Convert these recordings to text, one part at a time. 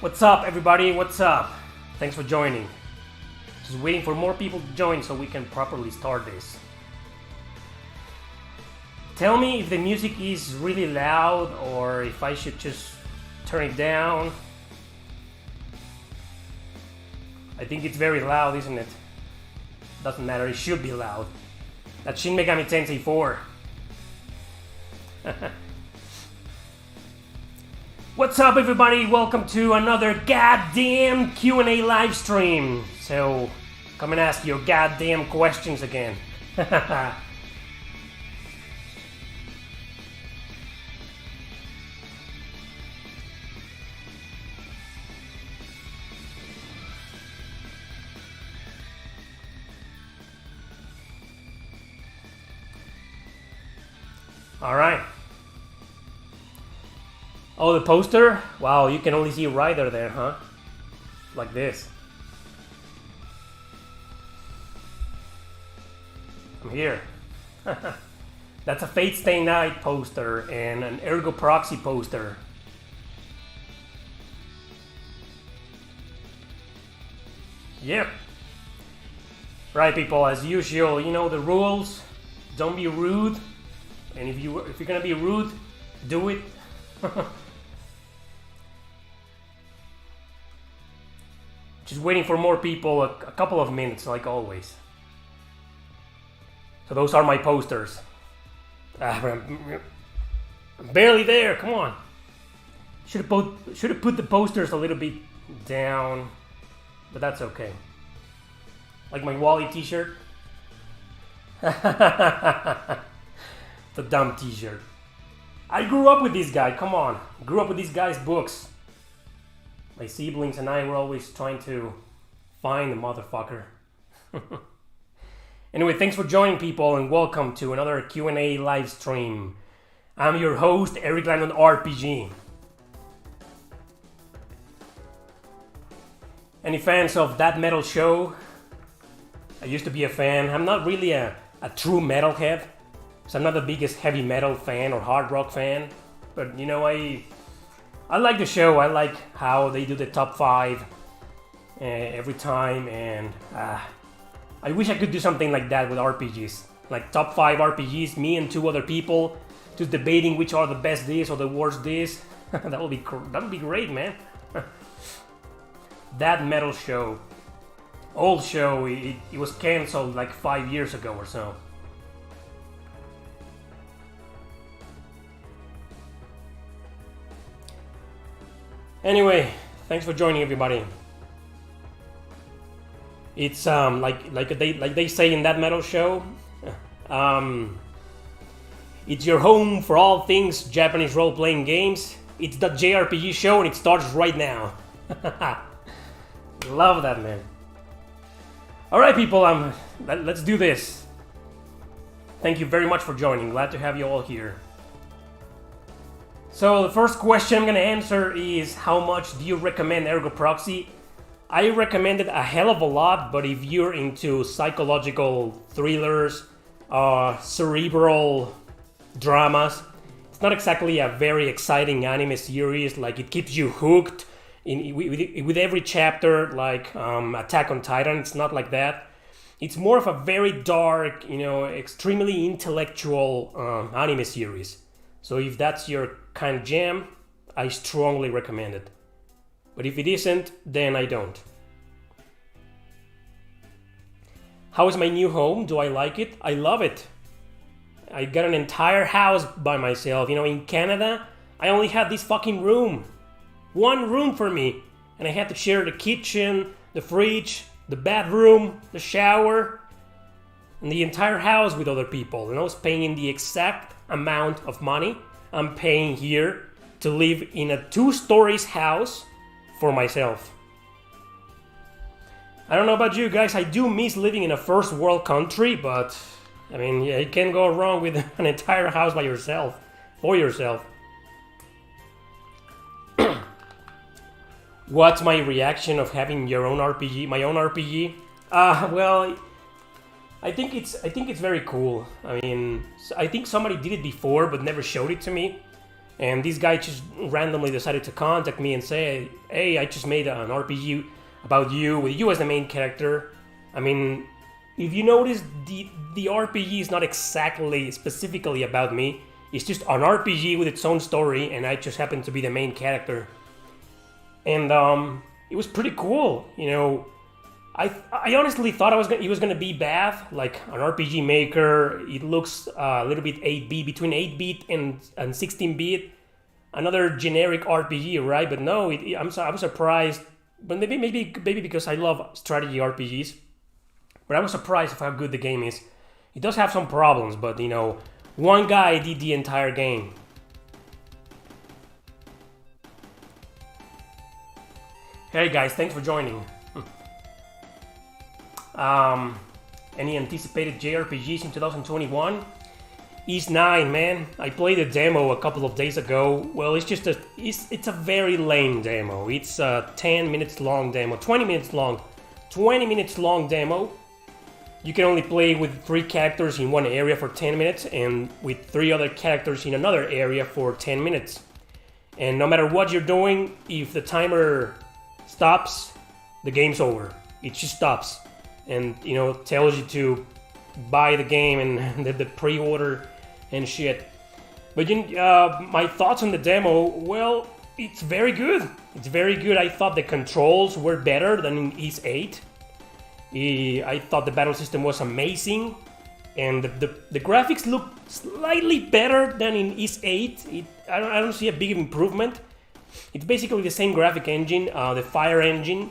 What's up, everybody? What's up? Thanks for joining. Just waiting for more people to join so we can properly start this. Tell me if the music is really loud or if I should just turn it down. I think it's very loud, isn't it? Doesn't matter, it should be loud. That's Shin Megami Tensei 4. What's up, everybody? Welcome to another goddamn Q&A live stream. So, come and ask your goddamn questions again. All right. Oh, the poster? Wow, you can only see Ryder there, huh? Like this. I'm here. That's a Fate Stay Night poster and an Ergo Proxy poster. Yep. Right, people, as usual, you know the rules. Don't be rude. And if you're gonna be rude, do it. Just waiting for more people, a couple of minutes, like always. So those are my posters. I'm barely there. Come on. Should have put the posters a little bit down, but that's okay. Like my Wally T-shirt. The dumb T-shirt. I grew up with this guy, come on. Grew up with this guy's books. My siblings and I were always trying to find the motherfucker. Anyway, thanks for joining, people, and welcome to another Q&A live stream. I'm your host, Eric Landon RPG. Any fans of That Metal Show? I used to be a fan. I'm not really a true metalhead. So I'm not the biggest heavy metal fan or hard rock fan, but you know, I like the show. I like how they do the top 5 every time, and I wish I could do something like that with RPGs. Like top 5 RPGs, me and 2 other people, just debating which are the best this or the worst this. that would be great, man. That Metal Show, old show. It was canceled like 5 years ago or so. Anyway, thanks for joining, everybody. It's like they say in That Metal Show, it's your home for all things Japanese role-playing games. It's the JRPG show, and it starts right now. Love that, man. All right, people, let's do this. Thank you very much for joining. Glad to have you all here. So the first question I'm going to answer is, how much do you recommend Ergo Proxy? I recommend it a hell of a lot, but if you're into psychological thrillers, cerebral dramas, it's not exactly a very exciting anime series. Like, it keeps you hooked with every chapter, like Attack on Titan. It's not like that. It's more of a very dark, you know, extremely intellectual anime series. So if that's your kind of jam, I strongly recommend it. But if it isn't, then I don't. How is my new home? Do I like it? I love it. I got an entire house by myself. You know, in Canada, I only had this fucking room. One room for me. And I had to share the kitchen, the fridge, the bathroom, the shower, and the entire house with other people. And I was paying the exact amount of money I'm paying here to live in a 2-story house for myself. I don't know about you guys, I do miss living in a first world country, but I mean, yeah, you can't go wrong with an entire house by yourself, for yourself. What's my reaction of having your own RPG, my own RPG? Well, I think it's very cool. I mean, I think somebody did it before but never showed it to me. And this guy just randomly decided to contact me and say, hey, I just made an RPG about you, with you as the main character. I mean, if you notice, the RPG is not exactly specifically about me. It's just an RPG with its own story, and I just happen to be the main character. And it was pretty cool, you know. I honestly thought it was gonna be bad, like an RPG Maker. It looks a little bit 8-bit, between 8-bit and 16-bit. Another generic RPG, right? But no, I'm surprised. But maybe because I love strategy RPGs. But I was surprised of how good the game is. It does have some problems, but you know, one guy did the entire game. Hey guys, thanks for joining. Any anticipated JRPGs in 2021? Ys 9, man. I played a demo a couple of days ago. Well, it's a very lame demo. It's a 10 minutes long demo, 20 minutes long. 20 minutes long demo. You can only play with 3 characters in one area for 10 minutes and with 3 other characters in another area for 10 minutes. And no matter what you're doing, if the timer stops, the game's over. It just stops. And, you know, tells you to buy the game and the pre-order and shit. But my thoughts on the demo, well, it's very good. It's very good. I thought the controls were better than in Ys 8. I thought the battle system was amazing. And the graphics look slightly better than in Ys 8. I don't see a big improvement. It's basically the same graphic engine, the Fire engine.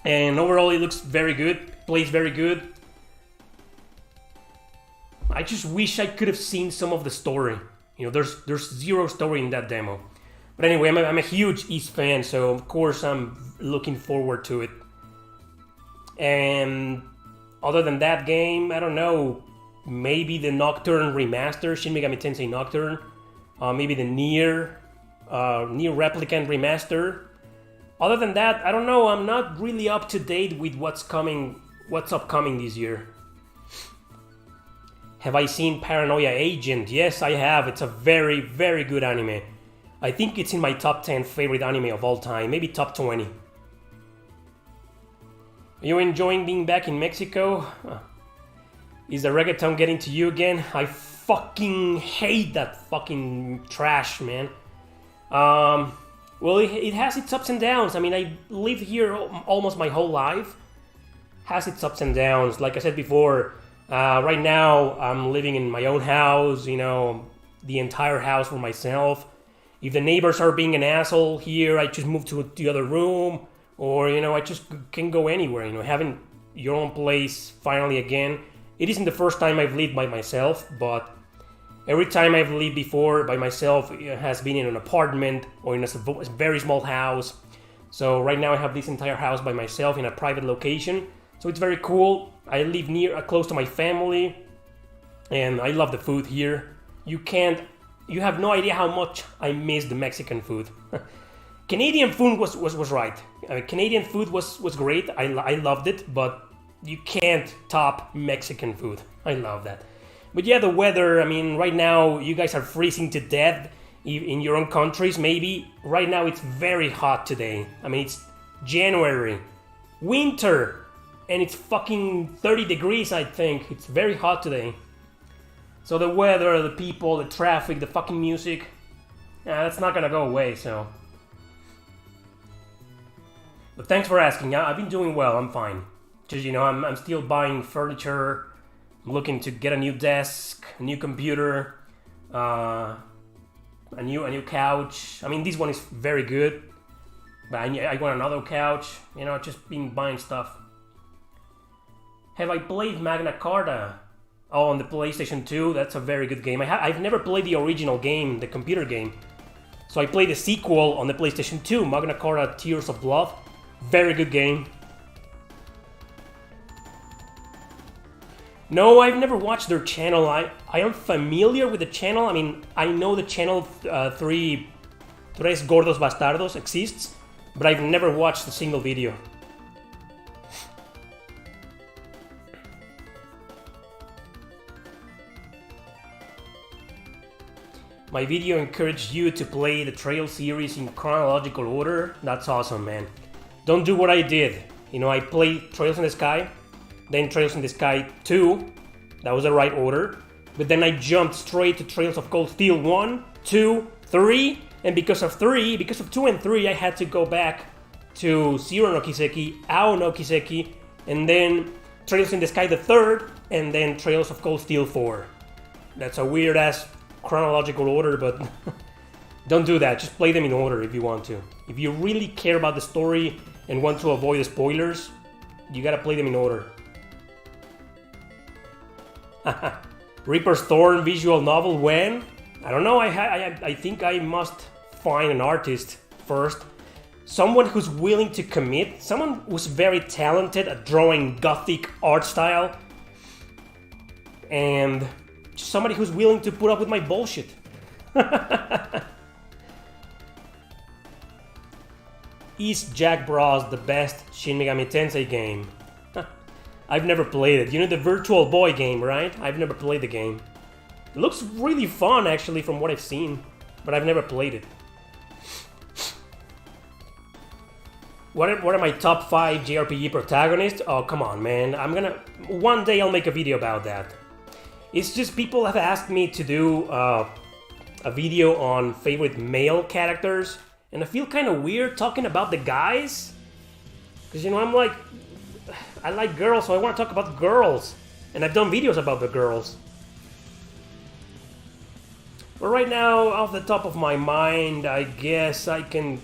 And overall it looks very good, plays very good. I just wish I could have seen some of the story. You know, there's zero story in that demo. But anyway, I'm a huge Ys fan, so of course I'm looking forward to it. And other than that game, I don't know, maybe the Nocturne remaster, Shin Megami Tensei Nocturne, maybe the Nier Replicant remaster. Other than that, I don't know, I'm not really up to date with what's upcoming this year. Have I seen Paranoia Agent? Yes, I have. It's a very, very good anime. I think it's in my top 10 favorite anime of all time, maybe top 20. Are you enjoying being back in Mexico? Is the reggaeton getting to you again? I fucking hate that fucking trash, man. Well, it has its ups and downs. I mean, I lived here almost my whole life. Has its ups and downs. Like I said before, right now I'm living in my own house, you know, the entire house for myself. If the neighbors are being an asshole here, I just move to the other room. Or, you know, I just can go anywhere, you know, having your own place finally again. It isn't the first time I've lived by myself, but every time I've lived before by myself, it has been in an apartment or in a very small house. So right now I have this entire house by myself in a private location. So it's very cool. I live close to my family, and I love the food here. You have no idea how much I miss the Mexican food. Canadian food was right. Canadian food was great. I loved it, but you can't top Mexican food. I love that. But yeah, the weather, I mean, right now you guys are freezing to death in your own countries, maybe. Right now it's very hot today. I mean, it's January, winter, and it's fucking 30 degrees, I think. It's very hot today. So the weather, the people, the traffic, the fucking music, that's not gonna go away, so. But thanks for asking. I've been doing well, I'm fine. Just, you know, I'm still buying furniture. I'm looking to get a new desk, a new computer, a new couch. I mean, this one is very good, but I want another couch. You know, just been buying stuff. Have I played Magna Carta? Oh, on the PlayStation 2, that's a very good game. I've never played the original game, the computer game. So I played the sequel on the PlayStation 2, Magna Carta Tears of Blood. Very good game. No, I've never watched their channel. I am familiar with the channel. I mean, I know the channel Tres Gordos Bastardos exists, but I've never watched a single video. My video encouraged you to play the Trail series in chronological order. That's awesome, man. Don't do what I did. You know, I played Trails in the Sky, then Trails in the Sky 2. That was the right order. But then I jumped straight to Trails of Cold Steel 1, 2, 3. And because of 2 and 3, I had to go back to Zero no Kiseki, Ao no Kiseki, and then Trails in the Sky the 3rd, and then Trails of Cold Steel 4. That's a weird ass chronological order, but don't do that. Just play them in order if you want to. If you really care about the story and want to avoid the spoilers, you gotta play them in order. Reaper's Thorn visual novel when? I don't know. I think I must find an artist first. Someone who's willing to commit. Someone who's very talented at drawing gothic art style. And somebody who's willing to put up with my bullshit. Is Jack Bros the best Shin Megami Tensei game? I've never played it. You know the Virtual Boy game, right? I've never played the game. It looks really fun, actually, from what I've seen. But I've never played it. What are my top 5 JRPG protagonists? Oh, come on, man. One day I'll make a video about that. It's just people have asked me to do a video on favorite male characters, and I feel kind of weird talking about the guys, because, you know, I'm like, I like girls, so I want to talk about girls, and I've done videos about the girls. But right now, off the top of my mind, I guess I can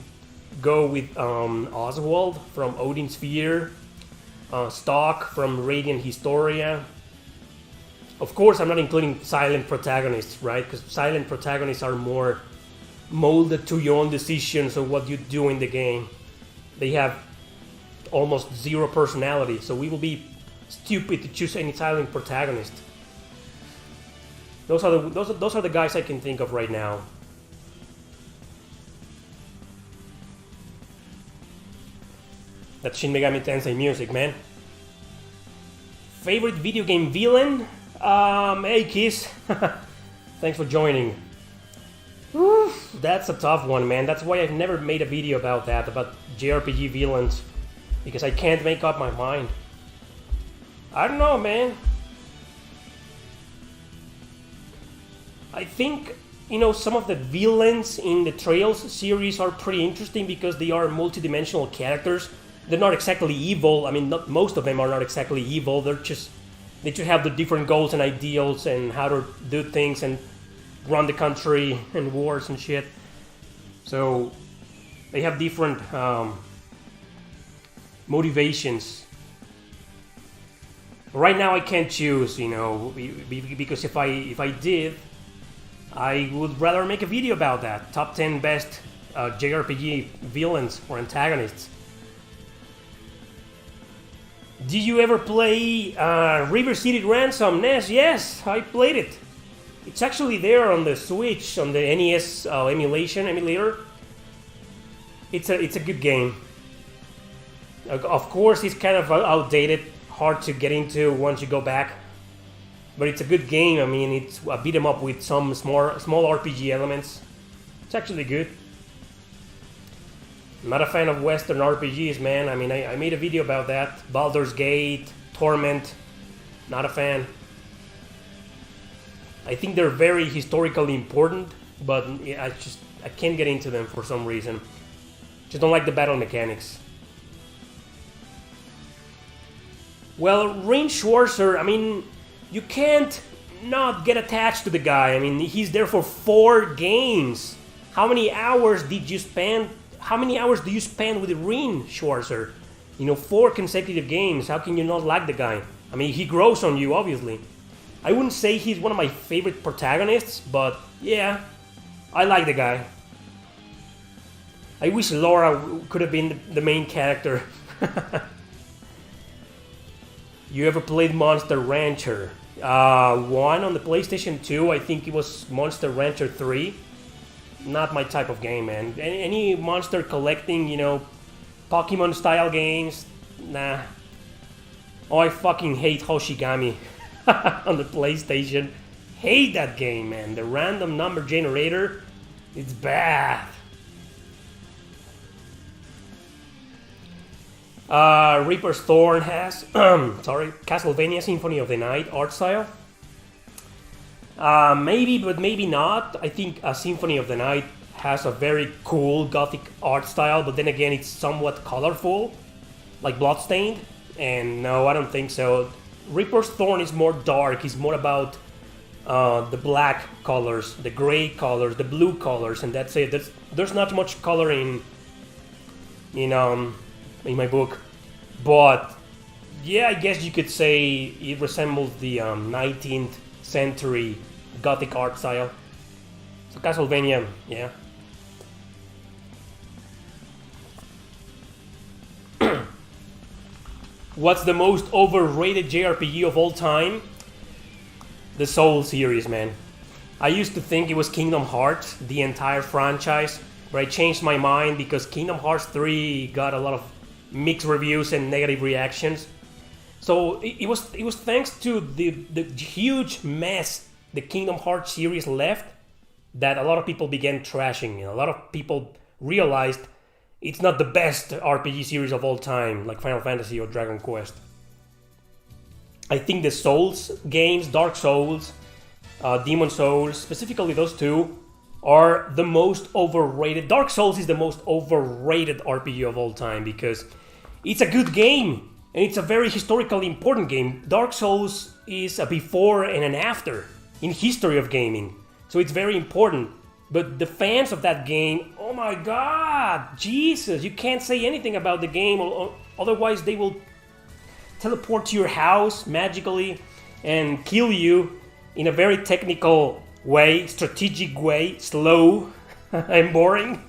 go with Oswald from Odin Sphere, Stock from Radiant Historia. Of course, I'm not including silent protagonists, right? Because silent protagonists are more molded to your own decisions of what you do in the game. They have almost zero personality, so we will be stupid to choose any silent protagonist. Those are the guys I can think of right now. That's Shin Megami Tensei music, man. Favorite video game villain? Hey Kiss, thanks for joining. Oof, that's a tough one, man. That's why I've never made a video about that, about JRPG villains, because I can't make up my mind. I don't know, man. I think, you know, some of the villains in the Trails series are pretty interesting because they are multidimensional characters. They're not exactly evil. I mean, not most of them are not exactly evil. They just have the different goals and ideals and how to do things and run the country and wars and shit. So they have different motivations. Right now I can't choose, you know, because if I did, I would rather make a video about that. Top 10 best JRPG villains or antagonists. Did you ever play River City Ransom NES? Yes, I played it. It's actually there on the Switch, on the NES emulator. It's a good game. Of course, it's kind of outdated, hard to get into once you go back. But it's a good game. I mean, it's a beat 'em up with some small RPG elements. It's actually good. I'm not a fan of Western RPGs, man. I mean, I made a video about that. Baldur's Gate, Torment, not a fan. I think they're very historically important, but I can't get into them for some reason. Just don't like the battle mechanics. Well, Rain Schwarzer, I mean, you can't not get attached to the guy. I mean, he's there for 4 games. How many hours did you spend? How many hours do you spend with Rain Schwarzer? You know, 4 consecutive games. How can you not like the guy? I mean, he grows on you, obviously. I wouldn't say he's one of my favorite protagonists, but yeah, I like the guy. I wish Laura could have been the main character. You ever played Monster Rancher? 1 on the PlayStation 2, I think it was Monster Rancher 3. Not my type of game, man. Any monster collecting, you know, Pokemon style games, nah. Oh, I fucking hate Hoshigami on the PlayStation. hate that game, man. The random number generator, it's bad. Reaper's Thorn has, Castlevania Symphony of the Night art style. Maybe, but maybe not. I think Symphony of the Night has a very cool gothic art style, but then again, it's somewhat colorful, like Bloodstained. And no, I don't think so. Reaper's Thorn is more dark. It's more about the black colors, the gray colors, the blue colors, and that's it. There's not much color in my book, but yeah, I guess you could say it resembles the 19th century gothic art style. So Castlevania, yeah. What's the most overrated JRPG of all time? The Soul series, man. I used to think it was Kingdom Hearts, the entire franchise, but I changed my mind because Kingdom Hearts 3 got a lot of mixed reviews and negative reactions. So it was thanks to the huge mess the Kingdom Hearts series left that a lot of people began trashing. A lot of people realized it's not the best RPG series of all time, like Final Fantasy or Dragon Quest. I think the Souls games, Dark Souls, Demon Souls, specifically those two, are the most overrated. Dark Souls is the most overrated RPG of all time because it's a good game and it's a very historically important game. Dark Souls is a before and an after in history of gaming, so it's very important. But the fans of that game, oh my god, Jesus, you can't say anything about the game, or otherwise they will teleport to your house magically and kill you in a very technical way, strategic way, slow and boring.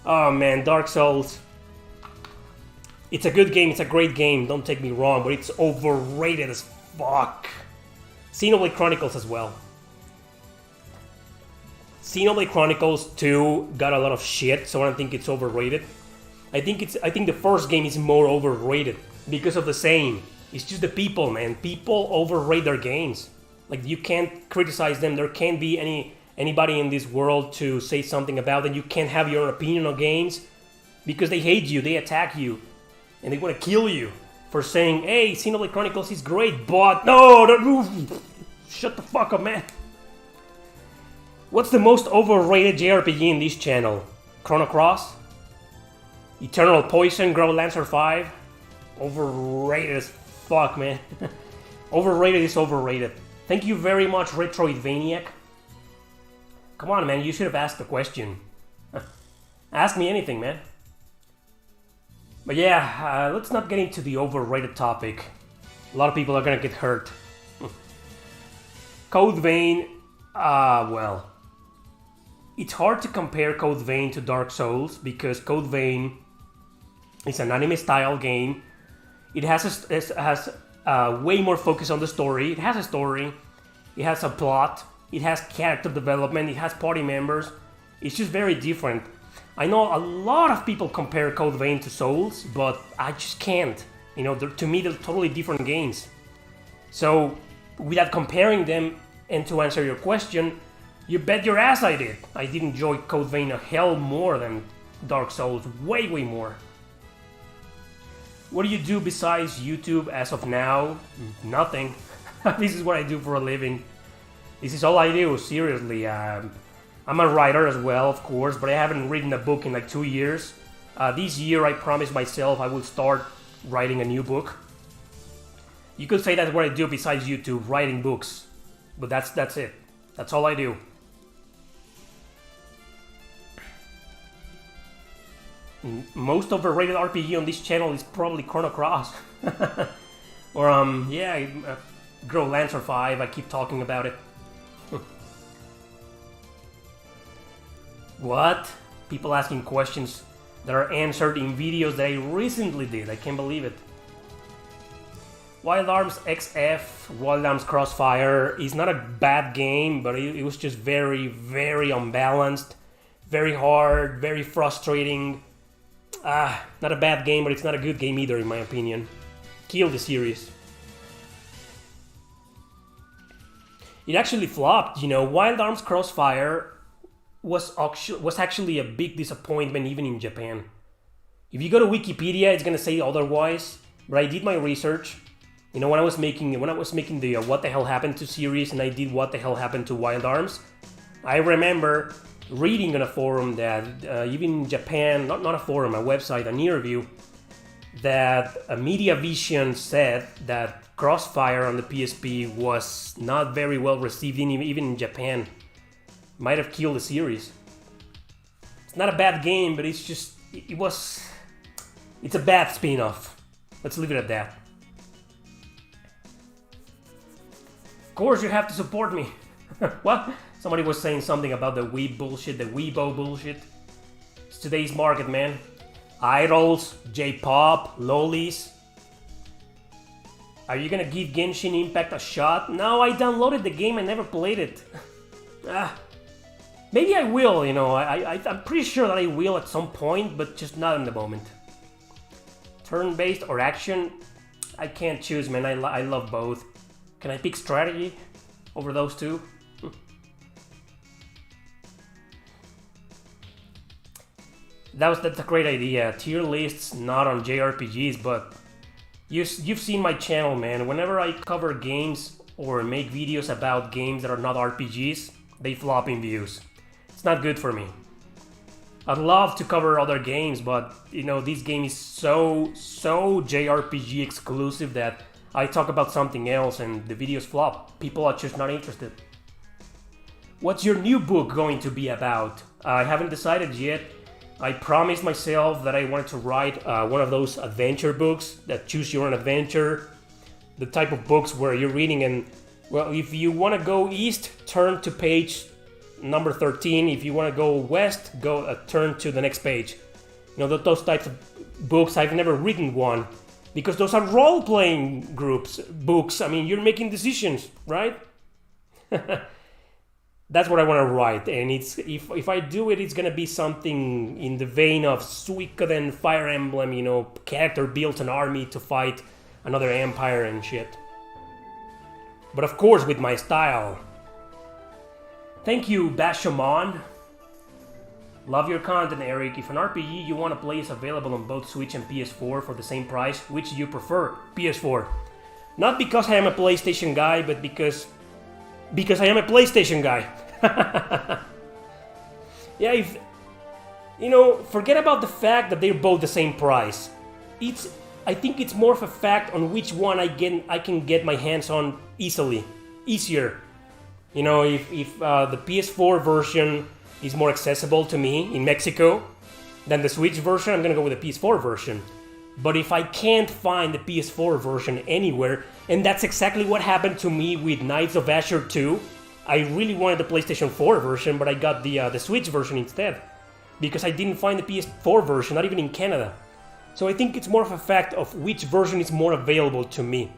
Oh man, Dark Souls. It's a good game, it's a great game, don't take me wrong, but it's overrated as fuck. Xenoblade Chronicles as well. Xenoblade Chronicles 2 got a lot of shit, so I don't think it's overrated. I think the first game is more overrated because of the same. It's just the people, man. People overrate their games. Like, you can't criticize them. There can't be anybody in this world to say something about them. You can't have your opinion on games because they hate you, they attack you, and they want to kill you for saying, hey, Xenoblade Chronicles is great, but no, shut the fuck up, man. What's the most overrated JRPG in this channel? Chrono Cross? Eternal Poison, Grow Lancer 5? Overrated as fuck, man. Overrated is overrated. Thank you very much, Retroidvaniac. Come on, man, you should have asked the question. Ask me anything, man. But yeah, let's not get into the overrated topic. A lot of people are gonna get hurt. Code Vein, well, it's hard to compare Code Vein to Dark Souls because Code Vein is an anime-style game. It has way more focus on the story. It has a story. It has a plot. It has character development. It has party members. It's just very different. I know a lot of people compare Code Vein to Souls, but I just can't. You know, to me, they're totally different games. So, without comparing them, and to answer your question, you bet your ass I did. I did enjoy Code Vein a hell more than Dark Souls, way more. What do you do besides YouTube as of now? Nothing. This is what I do for a living. This is all I do, seriously. I'm a writer as well, of course, but I haven't written a book in like 2 years. This year I promised myself I will start writing a new book. You could say that's what I do besides YouTube, writing books. But that's it. That's all I do. Most overrated RPG on this channel is probably Chrono Cross. Or Grow Lancer 5, I keep talking about it. What? People asking questions that are answered in videos that I recently did. I can't believe it. Wild Arms XF, Wild Arms Crossfire is not a bad game, but it was just very unbalanced, very hard, very frustrating. Not a bad game, but it's not a good game either, in my opinion. Kill the series. it actually flopped. You know, Wild Arms Crossfire was actually a big disappointment even in Japan. If you go to Wikipedia, it's gonna say otherwise. But I did my research. You know, when I was making the What the Hell Happened to series, and I did What the Hell Happened to Wild Arms, I remember reading on a forum that even in Japan, not a forum, a website, an interview, that a Media Vision said that Crossfire on the PSP was not very well received even in Japan. Might have killed the series. It's not a bad game, but it's just it's a bad spin-off. Let's leave it at that. Of course you have to support me. What? Somebody was saying something about the Weeb bullshit, the Weebo bullshit. It's today's market, man. Idols, J-pop, lolis. Are you gonna give Genshin Impact a shot? No, I downloaded the game and never played it. Maybe I will, you know. I'm pretty sure that I will at some point, but just not in the moment. Turn-based or action? I can't choose, man. I love both. Can I pick strategy over those two? That's a great idea. Tier lists not on JRPGs, but you've seen my channel, man. Whenever I cover games or make videos about games that are not RPGs, they flop in views. It's not good for me. I'd love to cover other games, but you know, this game is so JRPG exclusive that I talk about something else and the videos flop. People are just not interested. What's your new book going to be about? I haven't decided yet. I promised myself that I wanted to write one of those adventure books that choose your own adventure. The type of books where you're reading and, well, if you want to go east, turn to page number 13. If you want to go west, turn to the next page. You know, those types of books. I've never written one because those are role-playing books. I mean, you're making decisions, right? That's what I want to write, and it's if I do it, it's gonna be something in the vein of Suikoden, Fire Emblem. You know, character builds an army to fight another empire and shit. But of course, with my style. Thank you, Bashamon. Love your content, Eric. If an RPG you want to play is available on both Switch and PS4 for the same price, which do you prefer? PS4. Not because I am a PlayStation guy, but because I am a PlayStation guy. Yeah, if you know, forget about the fact that they're both the same price. I think it's more of a fact on which one I can get my hands on easier. You know, if the PS4 version is more accessible to me in Mexico than the Switch version, I'm gonna go with the PS4 version. But if I can't find the PS4 version anywhere, and that's exactly what happened to me with Knights of Azure 2, I really wanted the PlayStation 4 version, but I got the Switch version instead. Because I didn't find the PS4 version, not even in Canada. So I think it's more of a fact of which version is more available to me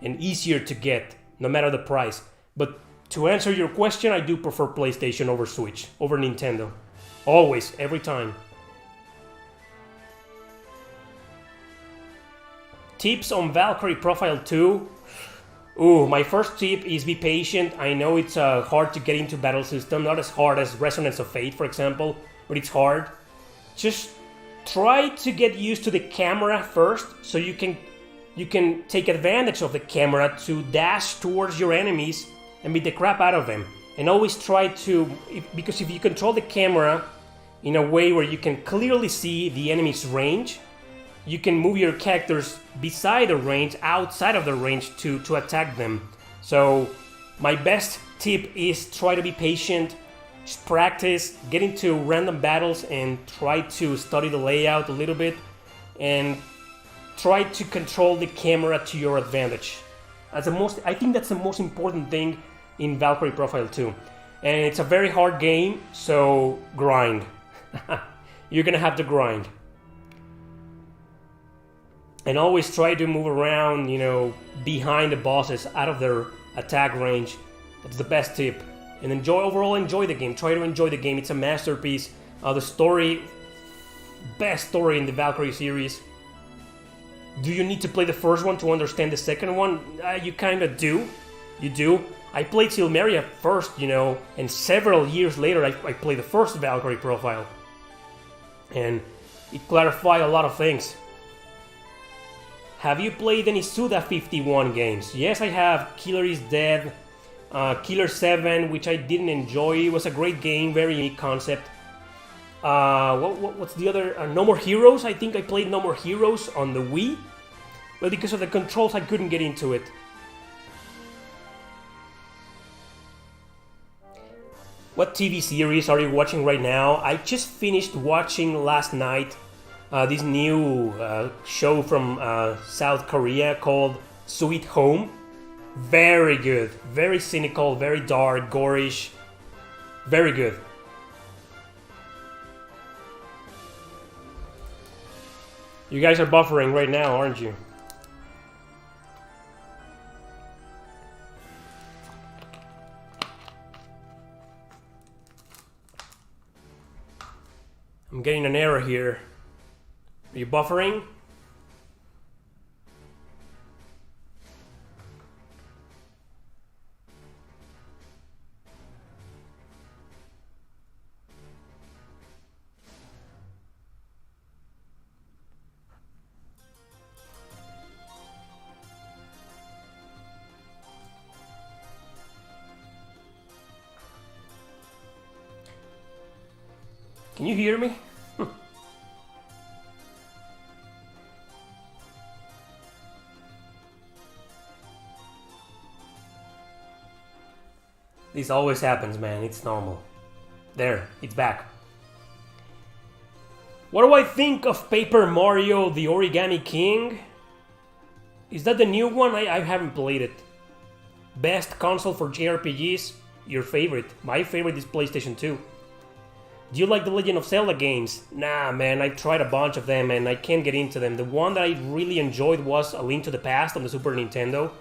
and easier to get, no matter the price. But to answer your question, I do prefer PlayStation over Switch, over Nintendo. Always, every time. Tips on Valkyrie Profile 2. Ooh, my first tip is be patient. I know it's hard to get into battle system, not as hard as Resonance of Fate, for example, but it's hard. Just try to get used to the camera first, so you can take advantage of the camera to dash towards your enemies and beat the crap out of them. And always try to, because if you control the camera in a way where you can clearly see the enemy's range, you can move your characters beside the range, outside of the range to attack them. So my best tip is try to be patient, just practice, get into random battles and try to study the layout a little bit and try to control the camera to your advantage. I think that's the most important thing in Valkyrie Profile 2. And it's a very hard game, so grind. You're gonna have to grind. And always try to move around, you know, behind the bosses, out of their attack range. That's the best tip. And overall enjoy the game. Try to enjoy the game. It's a masterpiece. The story, best story in the Valkyrie series. Do you need to play the first one to understand the second one? You kind of do. You do. I played Silmeria first, you know, and several years later I played the first Valkyrie profile. And it clarified a lot of things. Have you played any Suda51 games? Yes, I have. Killer is Dead, Killer 7, which I didn't enjoy. It was a great game, very unique concept. What's the other? No More Heroes. I think I played No More Heroes on the Wii. But because of the controls, I couldn't get into it. What TV series are you watching right now? I just finished watching last night this new show from South Korea called Sweet Home. Very good. Very cynical, very dark, gorish. Very good. You guys are buffering right now, aren't you? I'm getting an error here. Are you buffering? Can you hear me? This always happens, man. It's normal. There, it's back. What do I think of Paper Mario the Origami King? Is that the new one? I haven't played it. Best console for JRPGs? Your favorite. My favorite is PlayStation 2. Do you like the Legend of Zelda games? Nah, man, I tried a bunch of them and I can't get into them. The one that I really enjoyed was A Link to the Past on the Super Nintendo.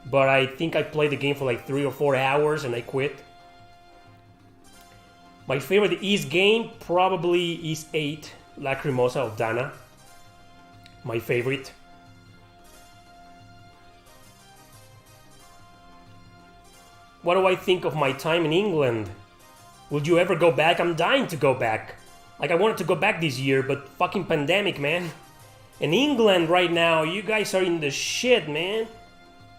But I think I played the game for like 3 or 4 hours and I quit. My favorite Ys game probably is 8, Lacrimosa of Dana. My favorite. What do I think of my time in England? Would you ever go back? I'm dying to go back. Like, I wanted to go back this year, but fucking pandemic, man. In England right now, you guys are in the shit, man.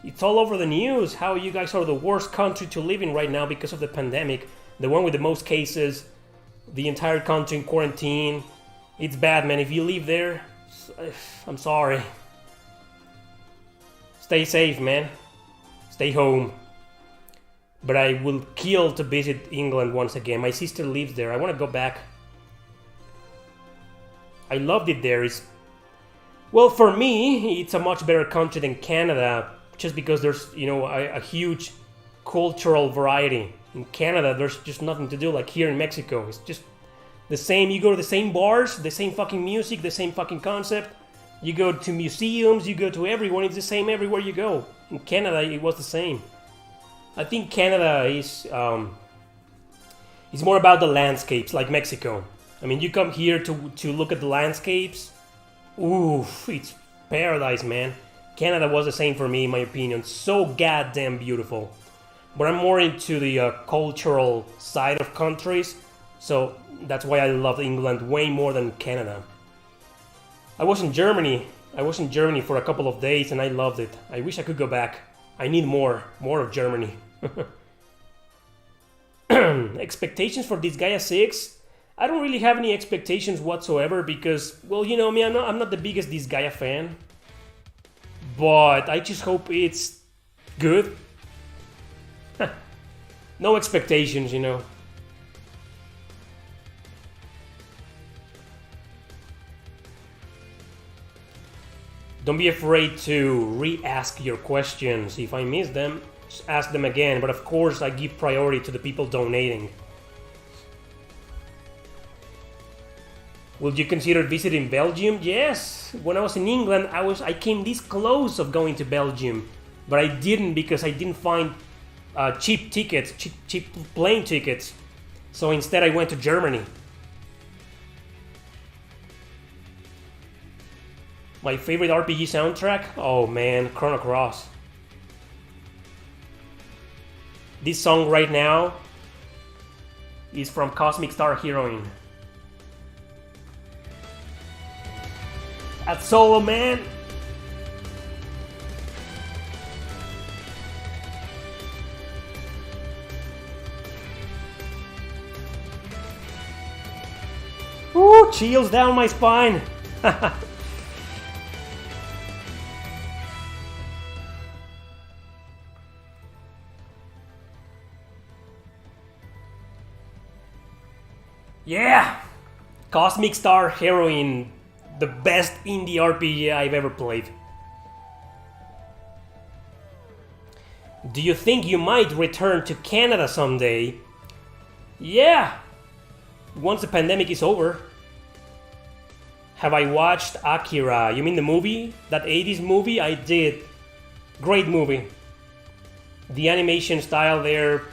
It's all over the news how you guys are the worst country to live in right now because of the pandemic. The one with the most cases, the entire country in quarantine. It's bad, man. If you live there, I'm sorry. Stay safe, man. Stay home. But I will kill to visit England once again. My sister lives there. I want to go back. I loved it there. Well, for me, it's a much better country than Canada, just because there's, you know, a huge cultural variety. In Canada, there's just nothing to do like here in Mexico. It's just the same. You go to the same bars, the same fucking music, the same fucking concept. You go to museums, you go to everyone. It's the same everywhere you go. In Canada, it was the same. I think Canada is more about the landscapes, like Mexico. I mean, you come here to look at the landscapes. Oof, it's paradise, man. Canada was the same for me, in my opinion. So goddamn beautiful. But I'm more into the cultural side of countries, so that's why I love England way more than Canada. I was in Germany. For a couple of days and I loved it. I wish I could go back. I need more of Germany. Expectations for Disgaea 6? I don't really have any expectations whatsoever because, well, you know me, I'm not the biggest Disgaea fan. But I just hope it's good. No expectations, you know. Don't be afraid to re-ask your questions. If I miss them, just ask them again. But of course, I give priority to the people donating. Would you consider visiting Belgium? Yes. When I was in England, I came this close of going to Belgium, but I didn't because I didn't find cheap tickets, cheap plane tickets. So instead, I went to Germany. My favorite RPG soundtrack? Oh man, Chrono Cross. This song right now is from Cosmic Star Heroine. That solo, man! Woo! Chills down my spine! Yeah! Cosmic Star Heroine, the best indie RPG I've ever played. Do you think you might return to Canada someday? Yeah! Once the pandemic is over. Have I watched Akira? You mean the movie? That 80s movie? I did. Great movie. The animation style there,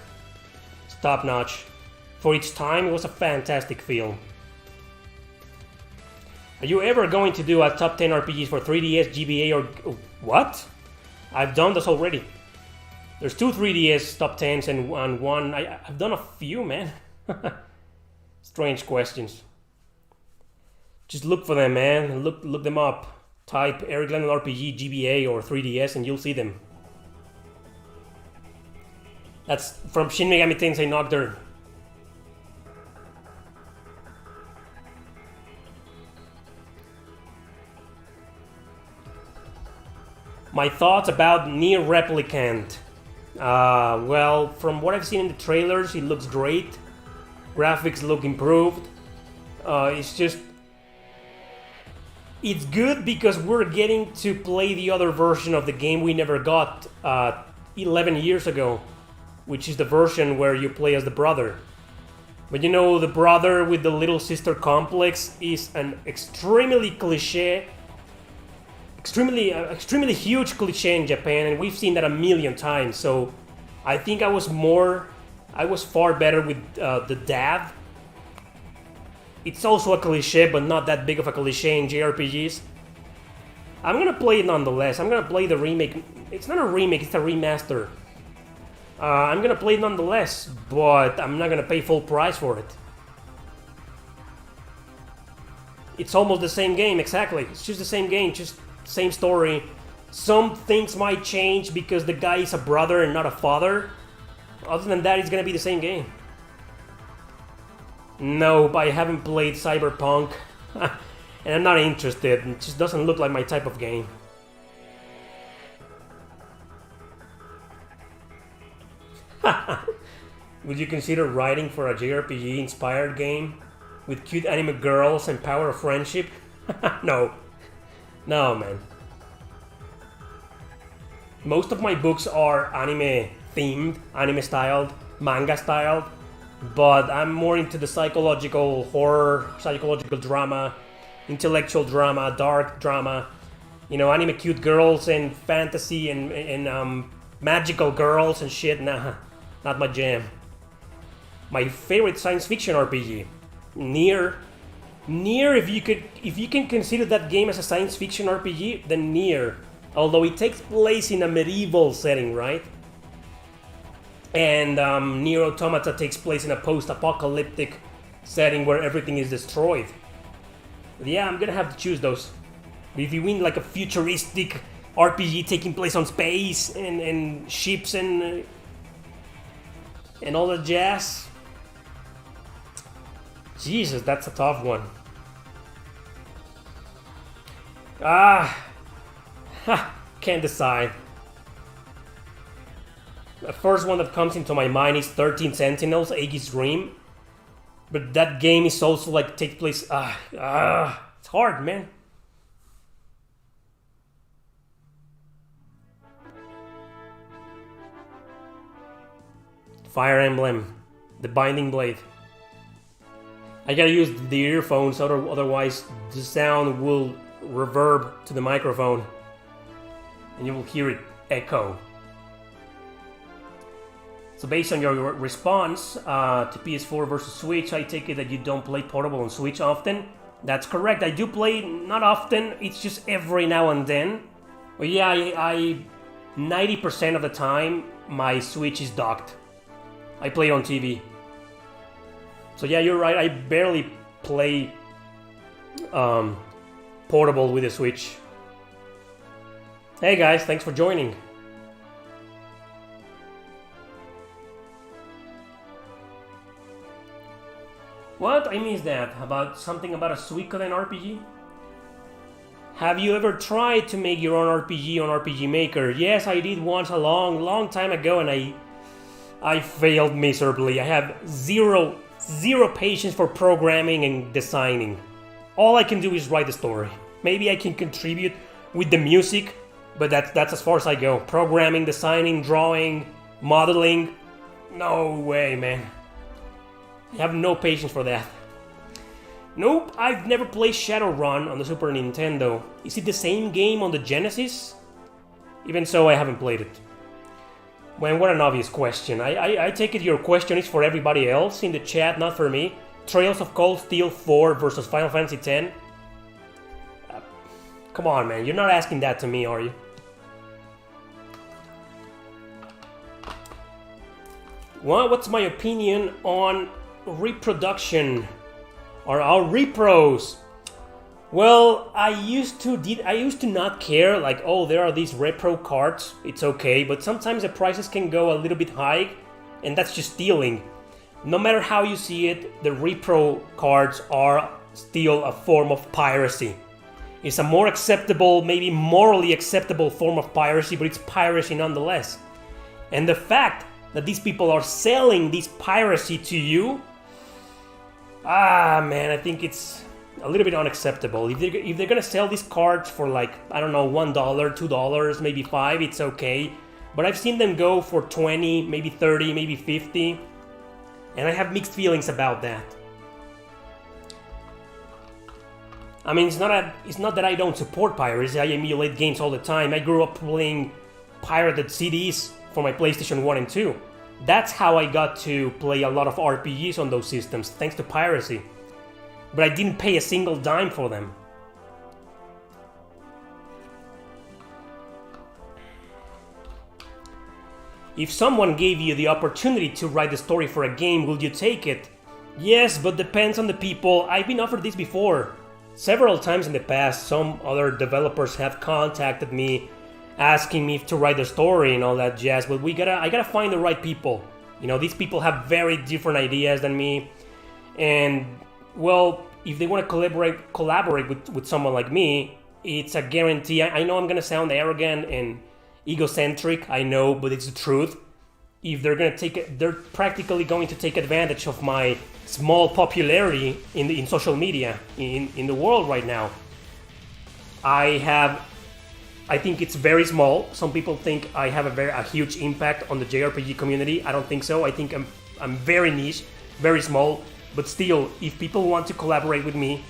top notch. For its time, it was a fantastic film. Are you ever going to do a top 10 RPGs for 3DS, GBA, or... What? I've done this already. There's 2 3DS top 10s and one... I've done a few, man. Strange questions. Just look for them, man. Look them up. Type Eric Lennon RPG, GBA, or 3DS and you'll see them. That's from Shin Megami Tensei Nocturne. My thoughts about Nier Replicant. Well, from what I've seen in the trailers, it looks great. Graphics look improved. It's good because we're getting to play the other version of the game we never got 11 years ago, which is the version where you play as the brother. But you know, the brother with the little sister complex is an extremely huge cliche in Japan, and we've seen that a million times. So I think I was far better with the dad. It's also a cliche, but not that big of a cliche in JRPGs. I'm gonna play it nonetheless. I'm gonna play the remake. It's not a remake, it's a remaster. I'm gonna play it nonetheless, but I'm not gonna pay full price for it. It's almost the same game, exactly. It's just the same game, just same story. Some things might change because the guy is a brother and not a father. Other than that, it's gonna be the same game. Nope, I haven't played Cyberpunk. And I'm not interested. It just doesn't look like my type of game. Would you consider writing for a JRPG inspired game with cute anime girls and power of friendship? No. No, man. Most of my books are anime themed, anime styled, manga styled, but I'm more into the psychological horror, psychological drama, intellectual drama, dark drama, you know, anime cute girls and fantasy and magical girls and shit. Nah, not my jam. My favorite science fiction RPG, Nier. Nier, if you can consider that game as a science fiction RPG, then Nier. Although it takes place in a medieval setting, right? And Nier Automata takes place in a post-apocalyptic setting where everything is destroyed. But yeah, I'm gonna have to choose those. But if you win like a futuristic RPG taking place on space and ships and all the jazz, Jesus, that's a tough one. Can't decide. The first one that comes into my mind is 13 Sentinels, Aegis Dream. But that game is also like takes place... it's hard, man. Fire Emblem, the Binding Blade. I gotta use the earphones, otherwise the sound will reverb to the microphone. And you will hear it echo. So based on your response to PS4 versus Switch, I take it that you don't play portable on Switch often. That's correct, I do play not often, it's just every now and then. But yeah, I 90% of the time, my Switch is docked. I play it on TV. So yeah, you're right. I barely play portable with the Switch. Hey guys, thanks for joining. What? I missed that. About something about a Suikoden RPG? Have you ever tried to make your own RPG on RPG Maker? Yes, I did once a long time ago, and I failed miserably. I have zero patience for programming and designing. All I can do is write the story. Maybe I can contribute with the music, but that's as far as I go. Programming, designing, drawing, modeling. No way, man. I have no patience for that. Nope, I've never played Shadowrun on the Super Nintendo. Is it the same game on the Genesis? Even so, I haven't played it. Well, what an obvious question. I take it your question is for everybody else in the chat, not for me. Trails of Cold Steel 4 versus Final Fantasy X? Come on, man. You're not asking that to me, are you? What's my opinion on reproduction or our repros? Well, I used to not care, like, oh, there are these repro cards, it's okay, but sometimes the prices can go a little bit high, and that's just stealing. No matter how you see it, the repro cards are still a form of piracy. It's a more acceptable, maybe morally acceptable form of piracy, but it's piracy nonetheless. And the fact that these people are selling this piracy to you, man, I think it's a little bit unacceptable. If they're gonna sell these cards for, like, I don't know, $1, $2, maybe $5, it's okay. But I've seen them go for 20, maybe 30, maybe 50, and I have mixed feelings about that. I mean, it's not that I don't support piracy. I emulate games all the time. I grew up playing pirated CDs for my PlayStation 1 and 2. That's how I got to play a lot of RPGs on those systems, thanks to piracy. But I didn't pay a single dime for them. If someone gave you the opportunity to write the story for a game, would you take it? Yes, but depends on the people. I've been offered this before. Several times in the past, some other developers have contacted me asking me to write the story and all that jazz, but I gotta find the right people. You know, these people have very different ideas than me, and, well, if they want to collaborate with someone like me, it's a guarantee. I know I'm gonna sound arrogant and egocentric, I know, but it's the truth. If they're practically going to take advantage of my small popularity in social media in the world right now. I think it's very small. Some people think I have a huge impact on the JRPG community. I don't think so. I think I'm very niche, very small. But still, if people want to collaborate with me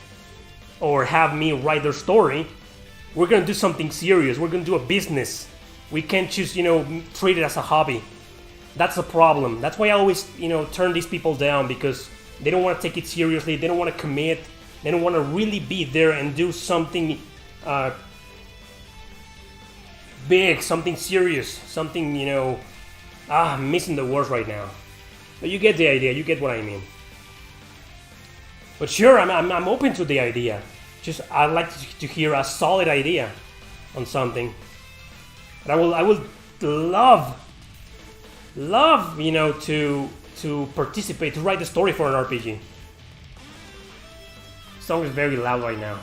or have me write their story, we're gonna do something serious. We're gonna do a business. We can't just, treat it as a hobby. That's the problem. That's why I always, turn these people down, because they don't want to take it seriously. They don't want to commit. They don't want to really be there and do something big, something serious, something, I'm missing the words right now. But you get the idea. You get what I mean. But sure, I'm open to the idea. Just I'd like to hear a solid idea on something. And I would love, to participate, to write the story for an RPG. The song is very loud right now.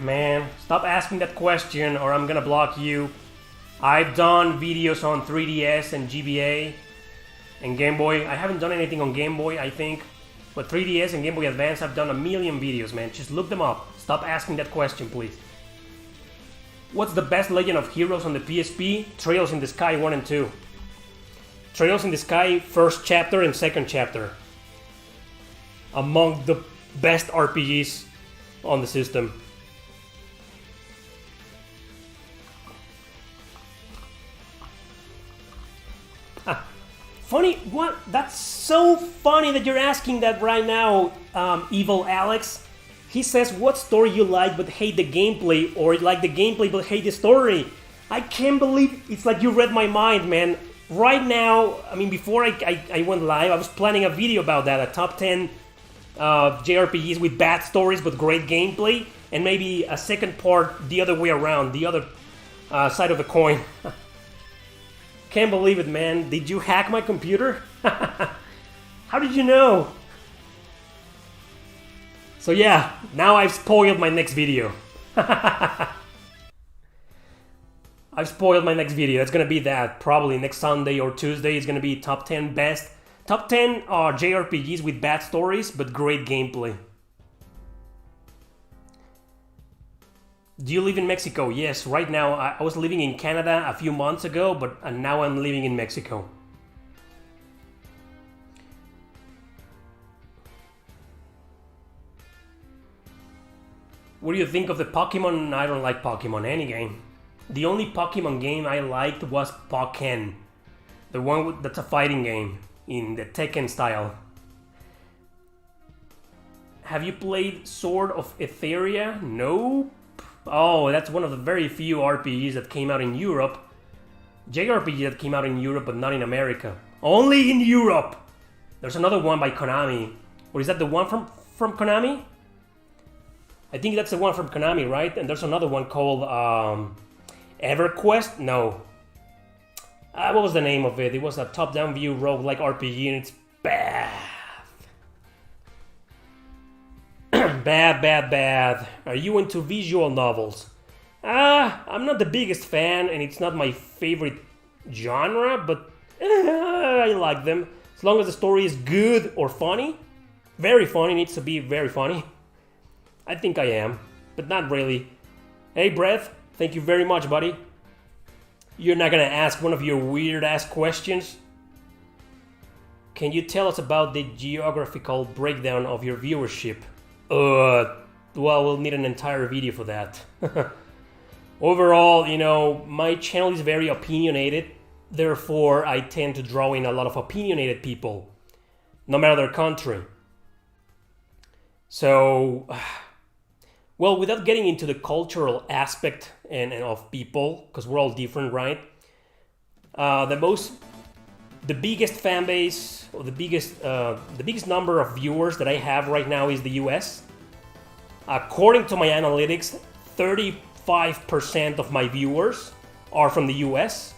Man, stop asking that question or I'm gonna block you. I've done videos on 3DS and GBA and Game Boy. I haven't done anything on Game Boy, I think. But 3DS and Game Boy Advance, I've done a million videos, man. Just look them up. Stop asking that question, please. What's the best Legend of Heroes on the PSP? Trails in the Sky 1 and 2. Trails in the Sky, first chapter and second chapter. Among the best RPGs on the system. Funny, what? That's so funny that you're asking that right now, Evil Alex. He says, what story you like but hate the gameplay, or like the gameplay but hate the story? I can't believe it's like you read my mind, man. Right now, I mean, before I went live, I was planning a video about that, a top 10 JRPGs with bad stories but great gameplay, and maybe a second part the other way around, the other side of the coin. Can't believe it, man. Did you hack my computer? How did you know? So yeah, now I've spoiled my next video. I've spoiled my next video. It's gonna be that. Probably next Sunday or Tuesday is gonna be top 10 best. Top 10 are JRPGs with bad stories but great gameplay. Do you live in Mexico? Yes, right now I was living in Canada a few months ago, but now I'm living in Mexico. What do you think of the Pokemon? I don't like Pokemon any game. The only Pokemon game I liked was Pokken. The one that's a fighting game in the Tekken style. Have you played Sword of Etheria? Nope. Oh, that's one of the very few RPGs that came out in Europe. JRPG that came out in Europe but not in America. Only in Europe! There's another one by Konami. Or is that the one from Konami? I think that's the one from Konami, right? And there's another one called EverQuest? No. What was the name of it? It was a top-down view roguelike RPG and it's bad. Bad. Are you into visual novels? I'm not the biggest fan and it's not my favorite genre, but I like them. As long as the story is good or funny. Very funny, needs to be very funny. I think I am, but not really. Hey, Breath, thank you very much, buddy. You're not gonna ask one of your weird-ass questions? Can you tell us about the geographical breakdown of your viewership? Well, we'll need an entire video for that. Overall, you know, my channel is very opinionated. Therefore, I tend to draw in a lot of opinionated people, no matter their country. So... well, without getting into the cultural aspect and of people, because we're all different, right? The biggest fan base, or the biggest number of viewers that I have right now is the US. According to my analytics, 35% of my viewers are from the US.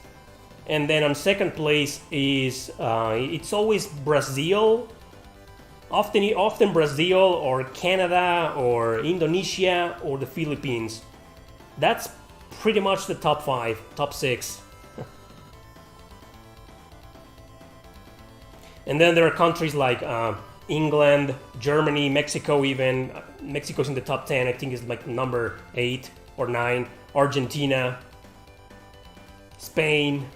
And then on second place is, it's always Brazil. Often Brazil or Canada or Indonesia or the Philippines. That's pretty much the top 5, top 6. And then there are countries like England, Germany, Mexico even. Mexico's in the top 10, I think is like number 8 or 9. Argentina, Spain,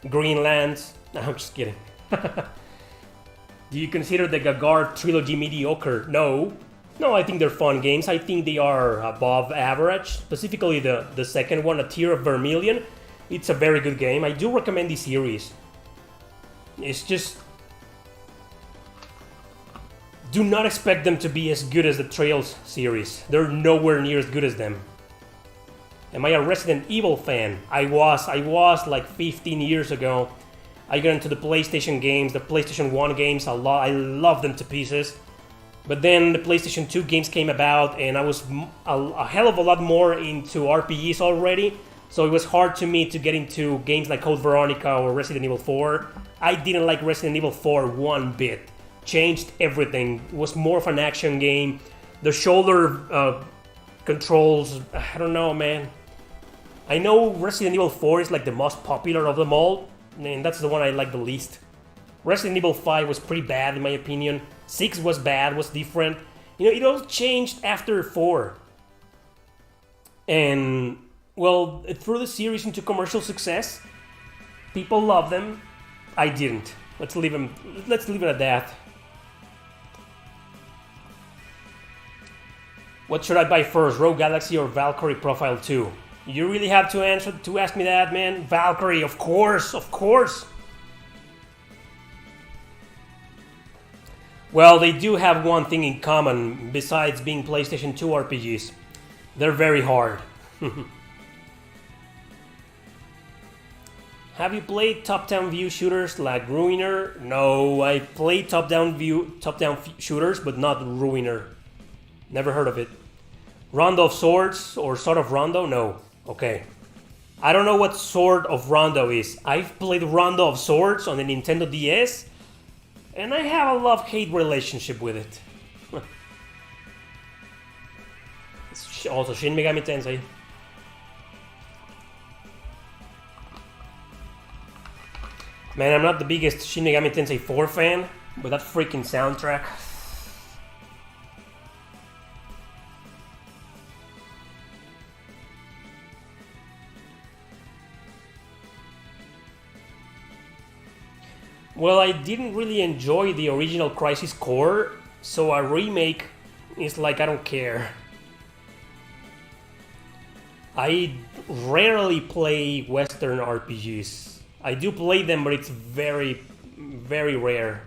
Greenland. No, I'm just kidding. Do you consider the Gagar trilogy mediocre? No. No, I think they're fun games. I think they are above average. Specifically the second one, A Tear of Vermilion. It's a very good game. I do recommend the series. It's just... do not expect them to be as good as the Trails series. They're nowhere near as good as them. Am I a Resident Evil fan? I was like 15 years ago. I got into the PlayStation games, the PlayStation 1 games a lot. I love them to pieces. But then the PlayStation 2 games came about and I was a hell of a lot more into RPGs already. So it was hard to me to get into games like Code Veronica or Resident Evil 4. I didn't like Resident Evil 4 one bit. Changed everything. It was more of an action game. The shoulder controls, I don't know, man. I know Resident Evil 4 is like the most popular of them all. And that's the one I like the least. Resident Evil 5 was pretty bad in my opinion. 6 was bad, was different. You know, it all changed after 4. And, well, it threw the series into commercial success. People love them. I didn't. Let's leave it at that. What should I buy first, Rogue Galaxy or Valkyrie Profile 2? You really have to ask me that, man. Valkyrie, of course. Well, they do have one thing in common besides being PlayStation 2 RPGs. They're very hard. Have you played top-down view shooters like Ruiner? No, I played top-down shooters, but not Ruiner. Never heard of it. Rondo of Swords or Sword of Rondo? No. Okay. I don't know what Sword of Rondo is. I've played Rondo of Swords on the Nintendo DS, and I have a love-hate relationship with it. It's also Shin Megami Tensei. Man, I'm not the biggest Shin Megami Tensei 4 fan, but that freaking soundtrack. Well, I didn't really enjoy the original Crisis Core, so a remake is like I don't care. I rarely play Western RPGs. I do play them, but it's very, very rare.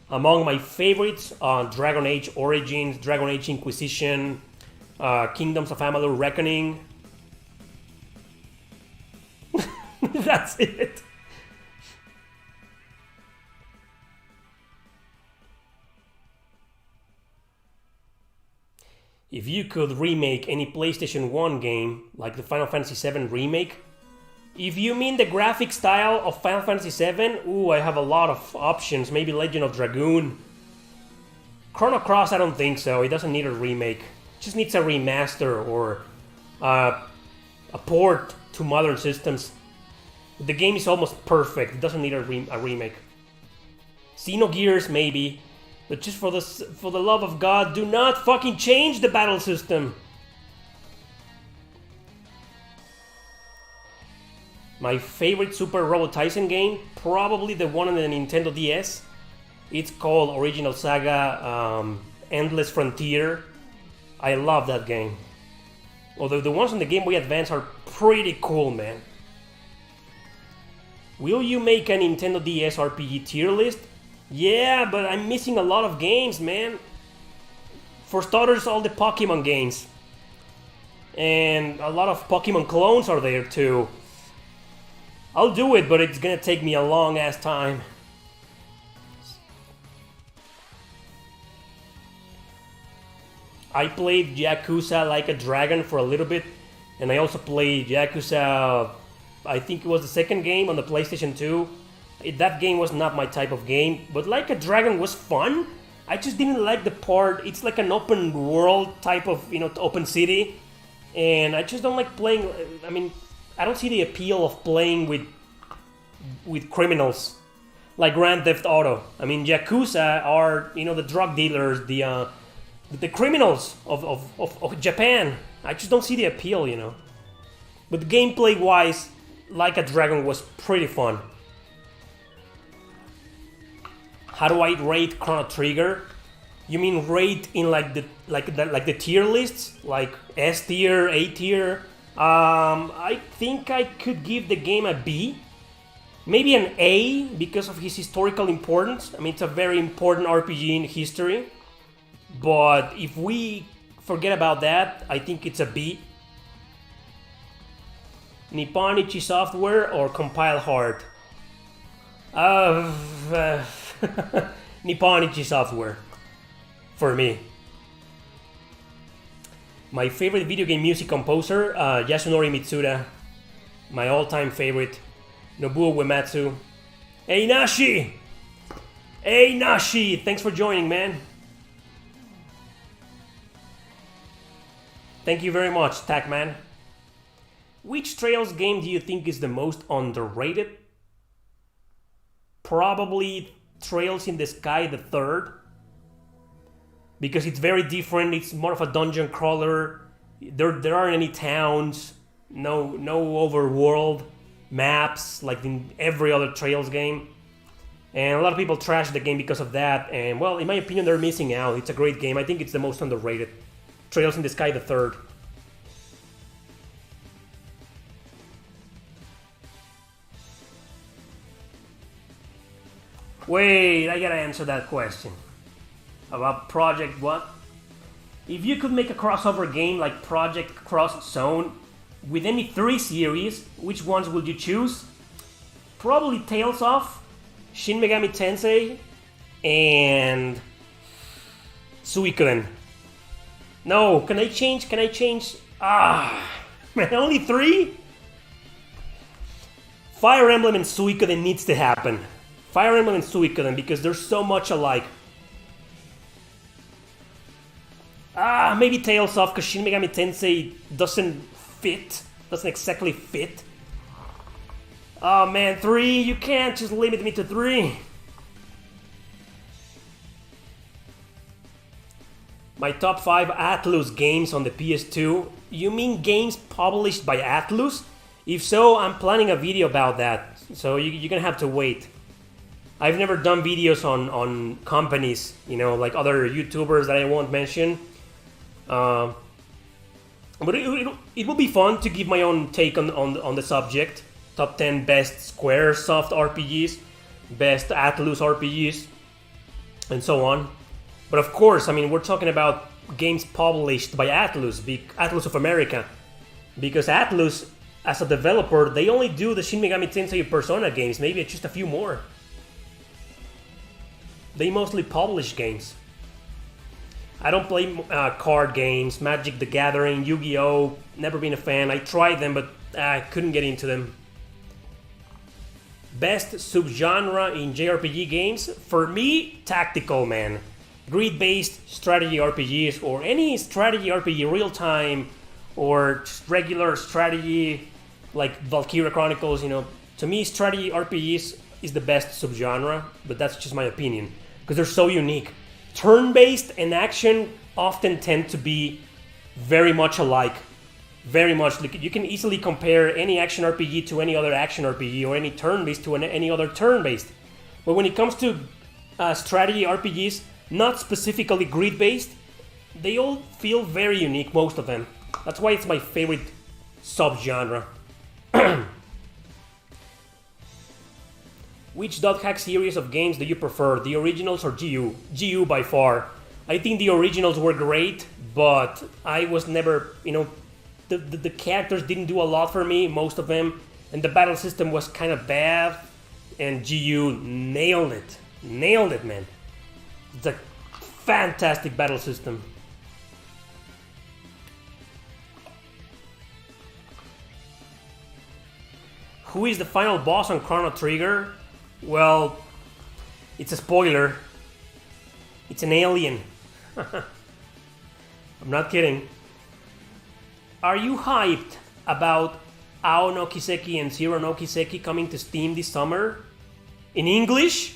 Among my favorites are Dragon Age Origins, Dragon Age Inquisition, Kingdoms of Amalur Reckoning. That's it. If you could remake any PlayStation 1 game, like the Final Fantasy VII Remake, if you mean the graphic style of Final Fantasy VII, ooh, I have a lot of options. Maybe Legend of Dragoon. Chrono Cross, I don't think so. It doesn't need a remake. It just needs a remaster or a port to modern systems. The game is almost perfect. It doesn't need a remake. Xenogears, maybe. But just for the love of God, do not fucking change the battle system. My favorite Super Robot Tyson game, probably the one on the Nintendo DS. It's called Original Saga Endless Frontier. I love that game. Although the ones on the Game Boy Advance are pretty cool, man. Will you make a Nintendo DS RPG tier list? Yeah, but I'm missing a lot of games, man. For starters, all the Pokemon games. And a lot of Pokemon clones are there too. I'll do it, but it's gonna take me a long ass time. I played Yakuza Like a Dragon for a little bit, and I also played Yakuza, I think it was the second game on the PlayStation 2. That game was not my type of game, but Like a Dragon was fun. I just didn't like the part, it's like an open world type of, open city. And I just don't like playing, I don't see the appeal of playing with criminals. Like Grand Theft Auto. Yakuza are, the drug dealers, the criminals of Japan. I just don't see the appeal, But gameplay-wise, Like a Dragon was pretty fun. How do I rate Chrono Trigger? You mean rate in like the tier lists, like S tier, A tier? I think I could give the game a B, maybe an A because of his historical importance. It's a very important RPG in history. But if we forget about that, I think it's a B. Nipponichi Software or Compile Hard? Nipponichi Software, for me. My favorite video game music composer, Yasunori Mitsuda. My all-time favorite, Nobuo Uematsu. Hey Nashi! Hey Nashi! Thanks for joining, man. Thank you very much, Tackman. Which Trails game do you think is the most underrated? Probably Trails in the Sky the Third, because it's very different. It's more of a dungeon crawler. There aren't any towns, no overworld maps like in every other Trails game, and a lot of people trash the game because of that. And well, in my opinion, they're missing out. It's a great game. I think it's the most underrated. Trails in the Sky the Third. Wait, I gotta answer that question. about Project what? If you could make a crossover game like Project Cross Zone with any 3 series, which ones would you choose? Probably Tales of, Shin Megami Tensei, and Suikoden. No, can I change? Man, only 3? Fire Emblem and Suikoden needs to happen. Fire Emblem and Suikoden, because they're so much alike. Maybe Tales of, because Shin Megami Tensei doesn't exactly fit. Oh man, 3, you can't just limit me to 3. My top 5 Atlus games on the PS2. You mean games published by Atlus? If so, I'm planning a video about that, so you're gonna have to wait. I've never done videos on companies, like other YouTubers that I won't mention. But it will be fun to give my own take on the subject. Top 10 best Squaresoft RPGs, best Atlus RPGs, and so on. But of course, we're talking about games published by Atlus, Atlus of America. Because Atlus, as a developer, they only do the Shin Megami Tensei Persona games, maybe just a few more. They mostly publish games. I don't play card games, Magic the Gathering, Yu-Gi-Oh! Never been a fan. I tried them, but I couldn't get into them. Best subgenre in JRPG games? For me, tactical, man. Grid-based strategy RPGs, or any strategy RPG, real-time, or just regular strategy, like Valkyria Chronicles, To me, strategy RPGs is the best subgenre, but that's just my opinion, because they're so unique. Turn-based and action often tend to be very much alike. Very much. You can easily compare any action RPG to any other action RPG, or any turn-based to any other turn-based. But when it comes to strategy RPGs, not specifically grid-based, they all feel very unique, most of them. That's why it's my favorite subgenre. Which Dot Hack series of games do you prefer, the originals or GU? GU by far. I think the originals were great, but I was never, the characters didn't do a lot for me, most of them, and the battle system was kind of bad, and GU nailed it. Nailed it, man. It's a fantastic battle system. Who is the final boss on Chrono Trigger? Well, it's a spoiler. It's an alien. I'm not kidding. Are you hyped about Ao no Kiseki and Zero no Kiseki coming to Steam this summer? In English?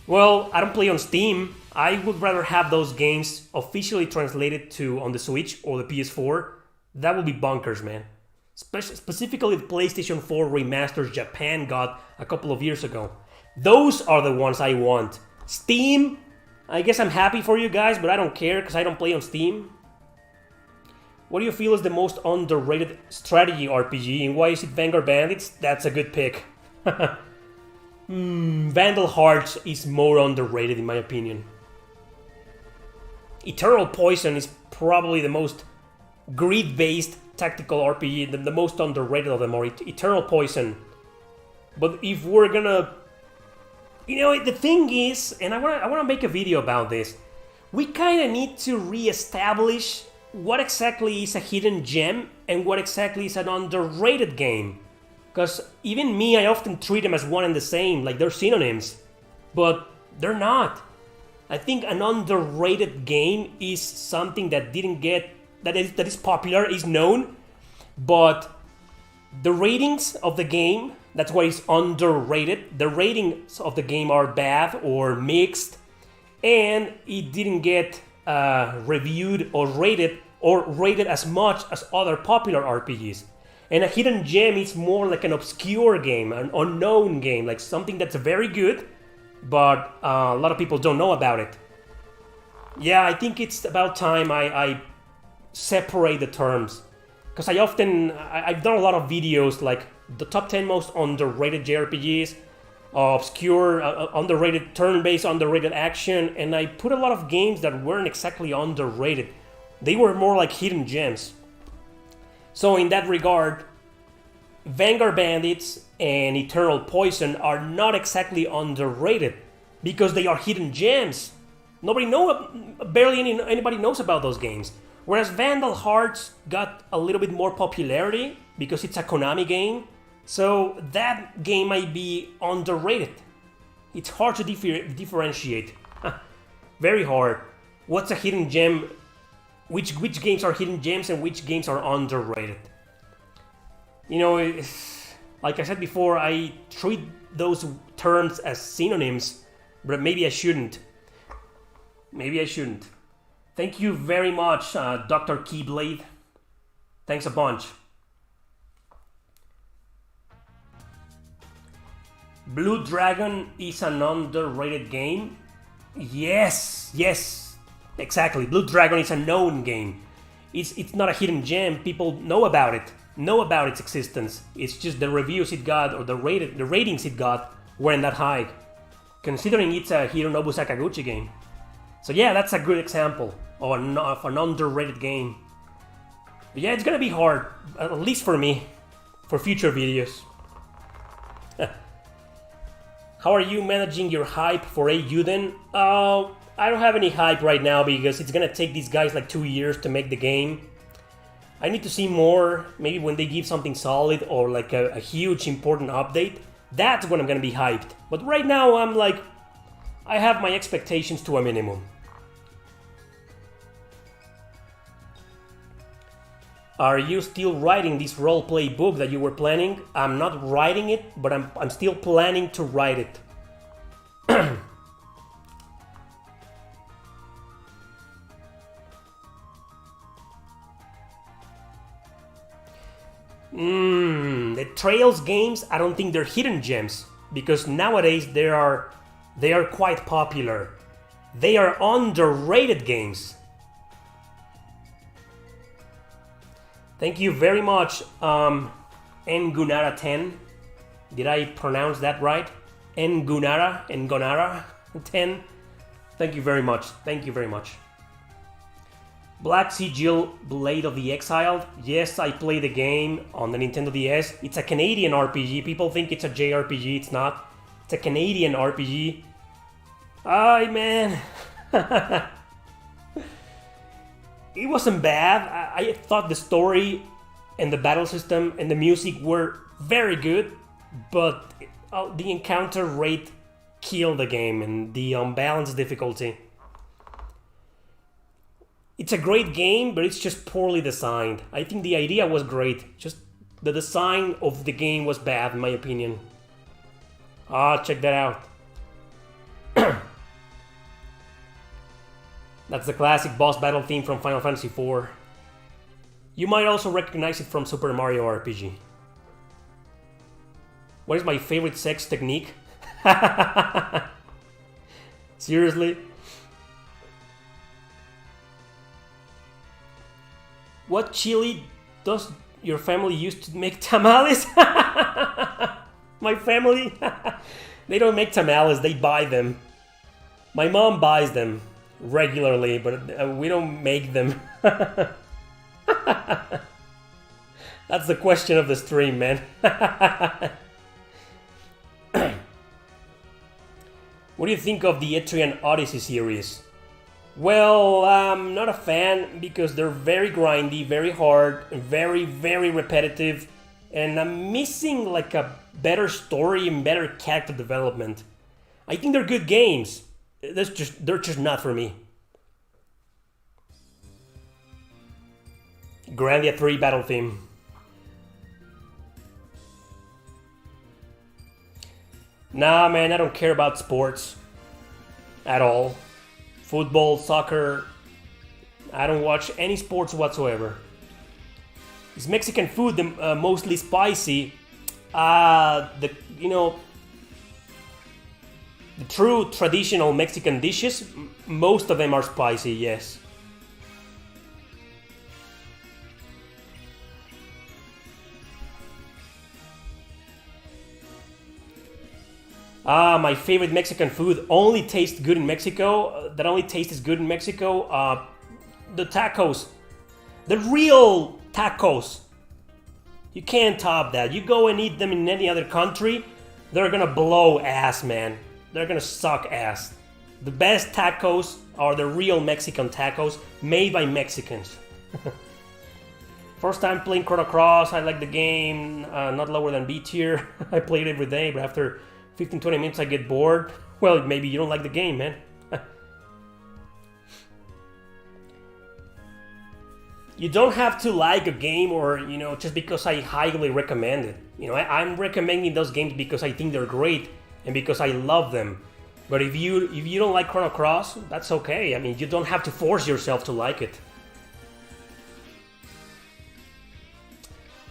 Well, I don't play on Steam. I would rather have those games officially translated to on the Switch or the PS4. That would be bonkers, man. Specifically the PlayStation 4 remasters Japan got a couple of years ago. Those are the ones I want. Steam, I guess I'm happy for you guys, but I don't care because I don't play on Steam. What do you feel is the most underrated strategy RPG, and why is it Vanguard Bandits? That's a good pick. Vandal Hearts is more underrated in my opinion. Eternal Poison is probably the most grid-based tactical RPG, the most underrated of them all. Eternal Poison. But if we're gonna... the thing is, and I wanna make a video about this, we kinda need to re-establish what exactly is a hidden gem and what exactly is an underrated game. Because even me, I often treat them as one and the same, like they're synonyms. But they're not. I think an underrated game is something that didn't get... that is popular, is known, but the ratings of the game, that's why it's underrated. The ratings of the game are bad or mixed, and it didn't get reviewed or rated as much as other popular RPGs. And a hidden gem is more like an obscure game, an unknown game, like something that's very good, but a lot of people don't know about it. Yeah, I think it's about time I separate the terms. Because I've done a lot of videos like the top 10 most underrated JRPGs, obscure, underrated turn-based, underrated action, and I put a lot of games that weren't exactly underrated. They were more like hidden gems. So in that regard, Vanguard Bandits and Eternal Poison are not exactly underrated because they are hidden gems. Barely anybody knows about those games. Whereas Vandal Hearts got a little bit more popularity because it's a Konami game. So that game might be underrated. It's hard to differentiate. Very hard. What's a hidden gem? Which games are hidden gems and which games are underrated? You know, like I said before, I treat those terms as synonyms, but maybe I shouldn't. Maybe I shouldn't. Thank you very much, Dr. Keyblade. Thanks a bunch. Blue Dragon is an underrated game? Yes, exactly. Blue Dragon is a known game. It's not a hidden gem. People know about it, know about its existence. It's just the reviews it got or the ratings it got weren't that high, considering it's a Hironobu Sakaguchi game. So yeah, that's a good example of an underrated game. But yeah, it's gonna be hard, at least for me, for future videos. How are you managing your hype for Eiyuden? I don't have any hype right now because it's gonna take these guys like 2 years to make the game. I need to see more, maybe when they give something solid or like a huge important update. That's when I'm gonna be hyped. But right now I'm like, I have my expectations to a minimum. Are you still writing this roleplay book that you were planning? I'm not writing it, but I'm still planning to write it. The Trails games, I don't think they're hidden gems because nowadays they are quite popular. They are underrated games. Thank you very much, Ngunara 10. Did I pronounce that right? Ngunara 10. Thank you very much. Thank you very much. Black Sigil Blade of the Exiled. Yes, I played the game on the Nintendo DS. It's a Canadian RPG. People think it's a JRPG. It's not. It's a Canadian RPG. Ay, man. It wasn't bad. I thought the story and the battle system and the music were very good, but the encounter rate killed the game and the unbalanced difficulty. It's a great game, but it's just poorly designed. I think the idea was great, just the design of the game was bad in my opinion. Check that out. That's the classic boss battle theme from Final Fantasy IV. You might also recognize it from Super Mario RPG. What is my favorite sex technique? Seriously? What chili does your family use to make tamales? My family? They don't make tamales, they buy them. My mom buys them regularly, but we don't make them. That's the question of the stream, man. What do you think of the Etrian Odyssey series? Well, I'm not a fan because they're very grindy, very hard, very, very repetitive, and I'm missing like a better story and better character development. I think they're good games. They're just not for me. Grandia 3 battle theme. Nah, man, I don't care about sports at all. Football, soccer, I don't watch any sports whatsoever. Is Mexican food mostly spicy? The true traditional Mexican dishes, most of them are spicy, yes. My favorite Mexican food only tastes good in Mexico. That only tastes good in Mexico. The tacos. The real tacos. You can't top that. You go and eat them in any other country, they're gonna blow ass, man. They're gonna suck ass. The best tacos are the real Mexican tacos made by Mexicans. First time playing Chrono Cross, I like the game, not lower than B tier. I play it every day, but after 15-20 minutes I get bored. Well, maybe you don't like the game, man. You don't have to like a game or, just because I highly recommend it. I'm recommending those games because I think they're great and because I love them. But if you don't like Chrono Cross, that's okay. I mean, you don't have to force yourself to like it.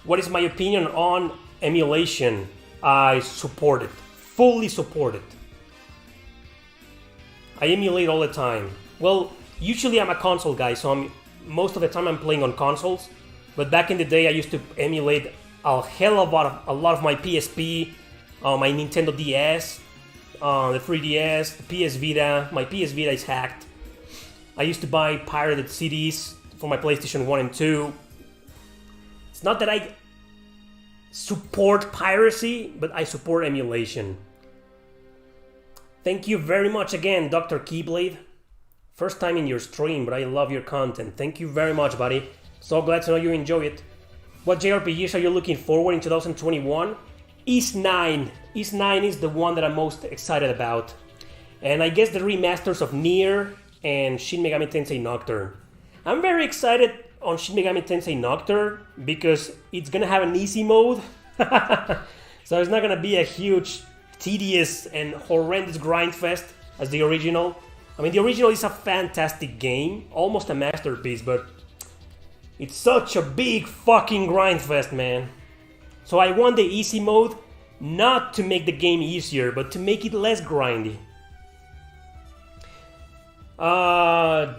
What is my opinion on emulation? I support it. Fully support it. I emulate all the time. Well, usually I'm a console guy, so most of the time I'm playing on consoles. But back in the day, I used to emulate a hell of a lot of my PSP, my Nintendo DS, the 3DS, the PS Vita. My PS Vita is hacked. I used to buy pirated CDs for my PlayStation 1 and 2. It's not that I support piracy, but I support emulation. Thank you very much again, Dr. Keyblade. First time in your stream, but I love your content. Thank you very much, buddy. So glad to know you enjoy it. What JRPGs are you looking forward in 2021? Ys 9. Ys 9 is the one that I'm most excited about. And I guess the remasters of Nier and Shin Megami Tensei Nocturne. I'm very excited on Shin Megami Tensei Nocturne because it's gonna have an easy mode. So it's not gonna be a huge, tedious and horrendous grind fest as the original. I mean, the original is a fantastic game, almost a masterpiece, but it's such a big fucking grind fest, man. So I want the easy mode, not to make the game easier, but to make it less grindy.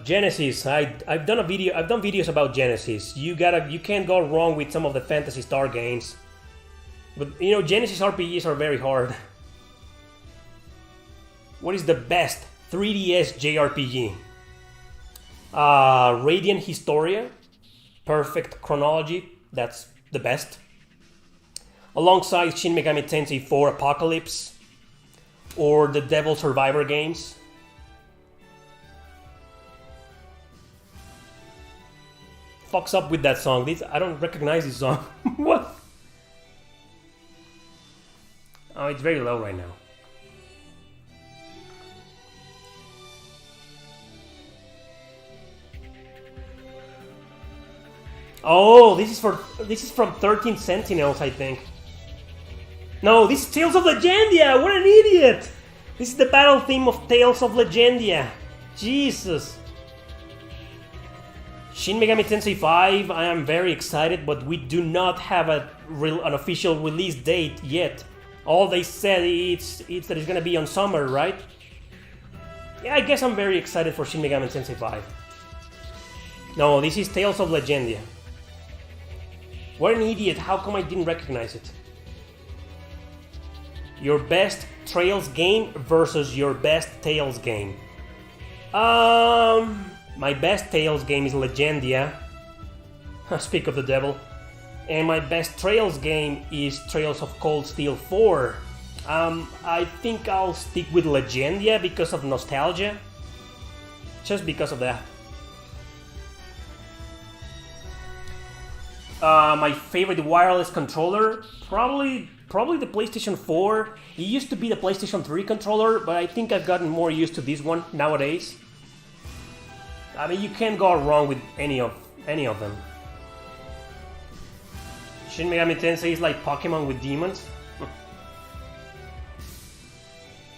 Genesis. I've done videos about Genesis. You can't go wrong with some of the Phantasy Star games. But Genesis RPGs are very hard. What is the best 3DS JRPG? Radiant Historia. Perfect chronology. That's the best. Alongside Shin Megami Tensei 4 Apocalypse. Or the Devil Survivor games. Fucks up with that song. I don't recognize this song. What? Oh, it's very low right now. Oh, this is from 13 Sentinels, I think. No, this is Tales of Legendia. What an idiot! This is the battle theme of Tales of Legendia. Jesus. Shin Megami Tensei 5, I am very excited, but we do not have an official release date yet. All they said it's that it's gonna be on summer, right? Yeah, I guess I'm very excited for Shin Megami Tensei 5. No, this is Tales of Legendia. What an idiot, how come I didn't recognize it? Your best Trails game versus your best Tales game. My best Tales game is Legendia. Speak of the devil. And my best Trails game is Trails of Cold Steel 4. I think I'll stick with Legendia because of nostalgia. Just because of that. My favorite wireless controller, probably the PlayStation 4. It used to be the PlayStation 3 controller, but I think I've gotten more used to this one nowadays. I mean, you can't go wrong with any of them. Shin Megami Tensei is like Pokemon with demons.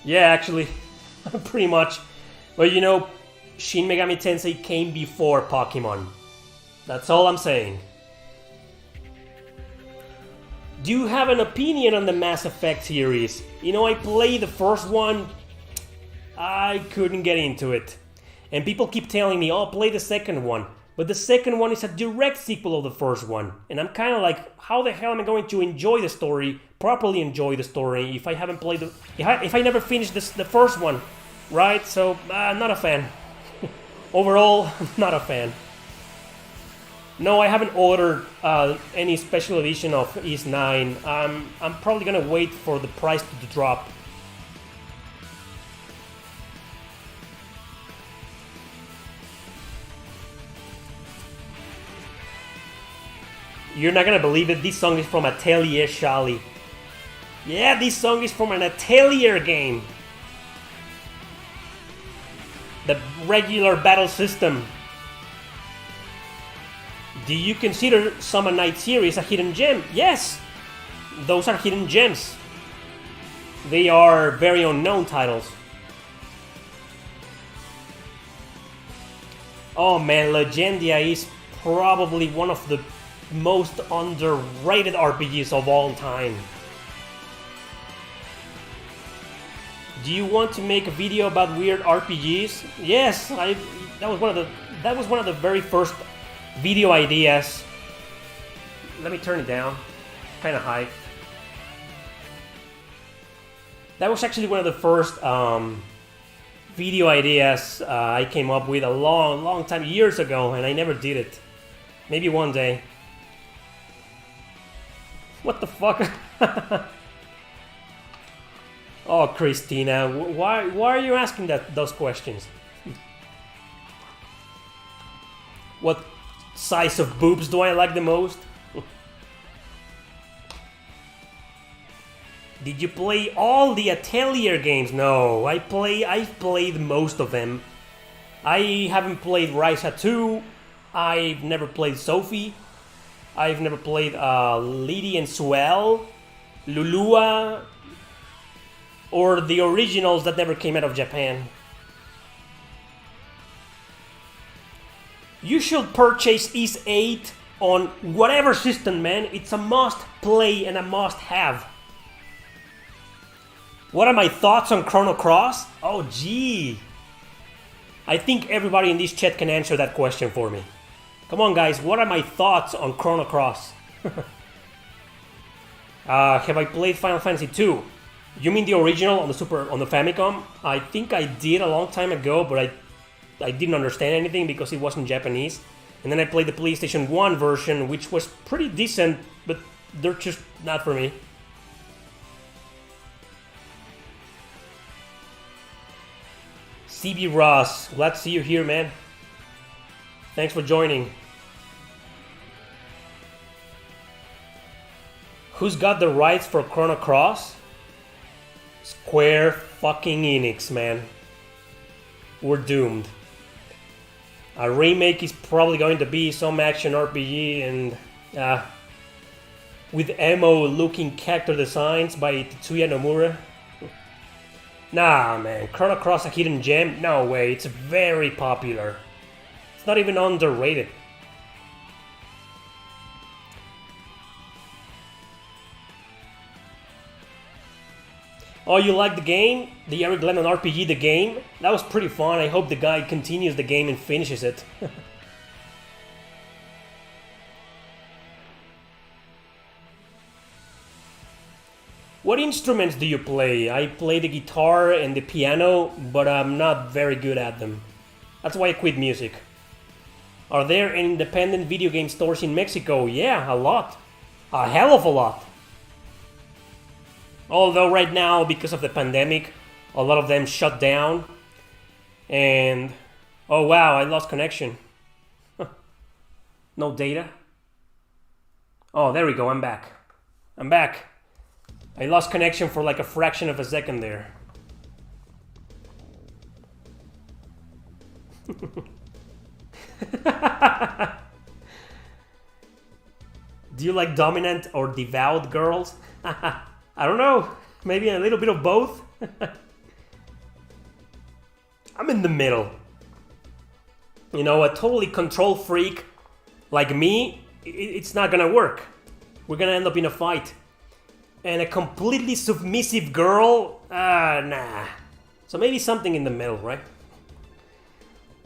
Yeah, actually, pretty much. But Shin Megami Tensei came before Pokemon. That's all I'm saying. Do you have an opinion on the Mass Effect series? I played the first one. I couldn't get into it. And people keep telling me, oh, play the second one. But the second one is a direct sequel of the first one. And I'm kind of like, how the hell am I going to enjoy the story, properly enjoy the story, if I haven't played the... If I never finished the first one, right? So, not a fan. Overall, not a fan. No, I haven't ordered any special edition of East 9. I'm probably gonna wait for the price to drop. You're not gonna believe it, this song is from Atelier Shali. Yeah, this song is from an Atelier game. The regular battle system. Do you consider Summon Night series a hidden gem? Yes! Those are hidden gems. They are very unknown titles. Oh man, Legendia is probably one of the most underrated RPGs of all time. Do you want to make a video about weird RPGs? Yes, that was one of the very first video ideas. Let me turn it down. Kind of high. That was actually one of the first video ideas I came up with a long time, years ago, and I never did it. Maybe one day. What the fuck? Oh, Christina, why are you asking those questions? What size of boobs do I like the most? Did you play all the Atelier games? No, I've played most of them. I haven't played Ryza 2. I've never played Sophie. I've never played Lydie and Suel, Lulua, or the originals that never came out of Japan. You should purchase Ys 8 on whatever system, man. It's a must play and a must have. What are my thoughts on Chrono Cross? Oh gee. I think everybody in this chat can answer that question for me. Come on guys, what are my thoughts on Chrono Cross? Have I played Final Fantasy 2? You mean the original on the Famicom? I think I did a long time ago, but I didn't understand anything because it wasn't Japanese. And then I played the PlayStation 1 version, which was pretty decent, but they're just not for me. CB Ross, glad to see you here, man. Thanks for joining. Who's got the rights for Chrono Cross? Square fucking Enix, man. We're doomed. A remake is probably going to be some action RPG and with emo-looking character designs by Tetsuya Nomura. Nah, man, Chrono Cross a hidden gem? No way, it's very popular. It's not even underrated. Oh, you like the game? The Eric Lennon RPG, the game? That was pretty fun. I hope the guy continues the game and finishes it. What instruments do you play? I play the guitar and the piano, but I'm not very good at them. That's why I quit music. Are there independent video game stores in Mexico? Yeah, a lot. A hell of a lot. Although right now, because of the pandemic, a lot of them shut down. And... oh wow, I lost connection. No data? Oh, there we go, I'm back. I'm back. I lost connection for like a fraction of a second there. Do you like dominant or devout girls? I don't know. Maybe a little bit of both. I'm in the middle. You know, a totally control freak like me, it's not gonna work. We're gonna end up in a fight. And a completely submissive girl, nah. So maybe something in the middle, right?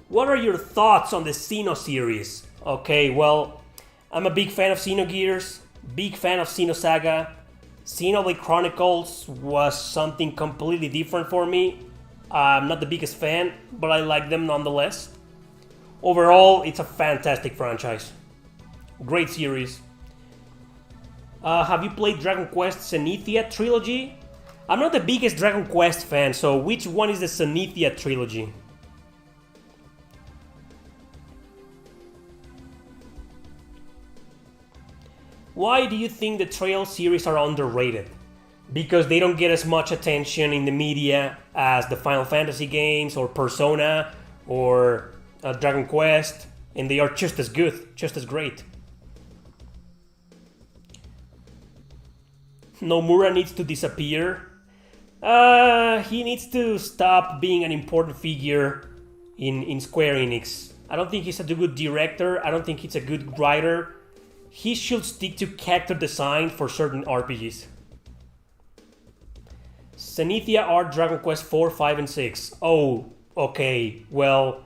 What are your thoughts on the Xeno series? Okay, well, I'm a big fan of Xenogears, big fan of Xenosaga. Xenoblade Chronicles was something completely different for me. I'm not the biggest fan, but I like them nonetheless. Overall, it's a fantastic franchise. Great series. Have you played Dragon Quest Zenithia Trilogy? I'm not the biggest Dragon Quest fan, so which one is the Zenithia Trilogy? Why do you think the Trail series are underrated? Because they don't get as much attention in the media as the Final Fantasy games or Persona or Dragon Quest, and they are just as good, just as great. Nomura needs to disappear. He needs to stop being an important figure in Square Enix. I don't think he's a good director. I don't think he's a good writer. He should stick to character design for certain RPGs. Zenithia are Dragon Quest 4, 5, and 6. Oh, okay. Well,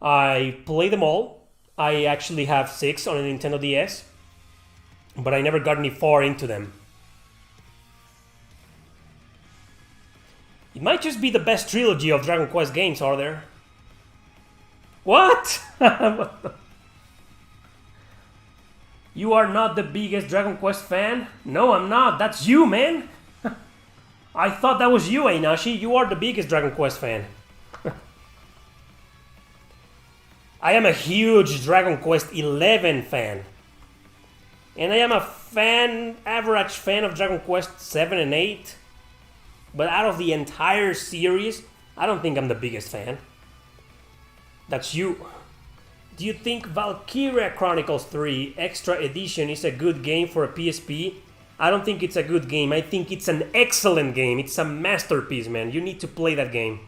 I play them all. I actually have 6 on a Nintendo DS, but I never got any far into them. It might just be the best trilogy of Dragon Quest games, are there? What? You are not the biggest Dragon Quest fan? No, I'm not. That's you, man. I thought that was you, Einashi. You are the biggest Dragon Quest fan. I am a huge Dragon Quest 11 fan. And I am a average fan of Dragon Quest 7 and 8. But out of the entire series, I don't think I'm the biggest fan. That's you. Do you think Valkyria Chronicles 3 Extra Edition is a good game for a PSP? I don't think it's a good game. I think it's an excellent game. It's a masterpiece, man. You need to play that game.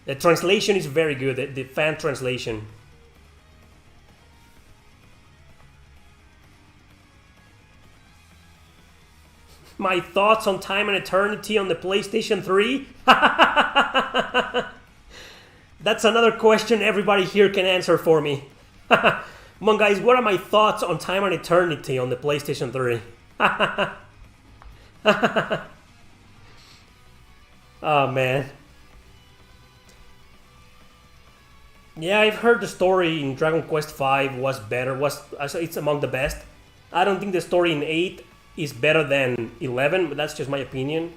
The translation is very good, the fan translation. My thoughts on Time and Eternity on the PlayStation 3? That's another question everybody here can answer for me. Come on, guys, what are my thoughts on Time and Eternity on the PlayStation 3? Oh, man. Yeah, I've heard the story in Dragon Quest V was better. It's among the best. I don't think the story in 8 is better than 11, but that's just my opinion.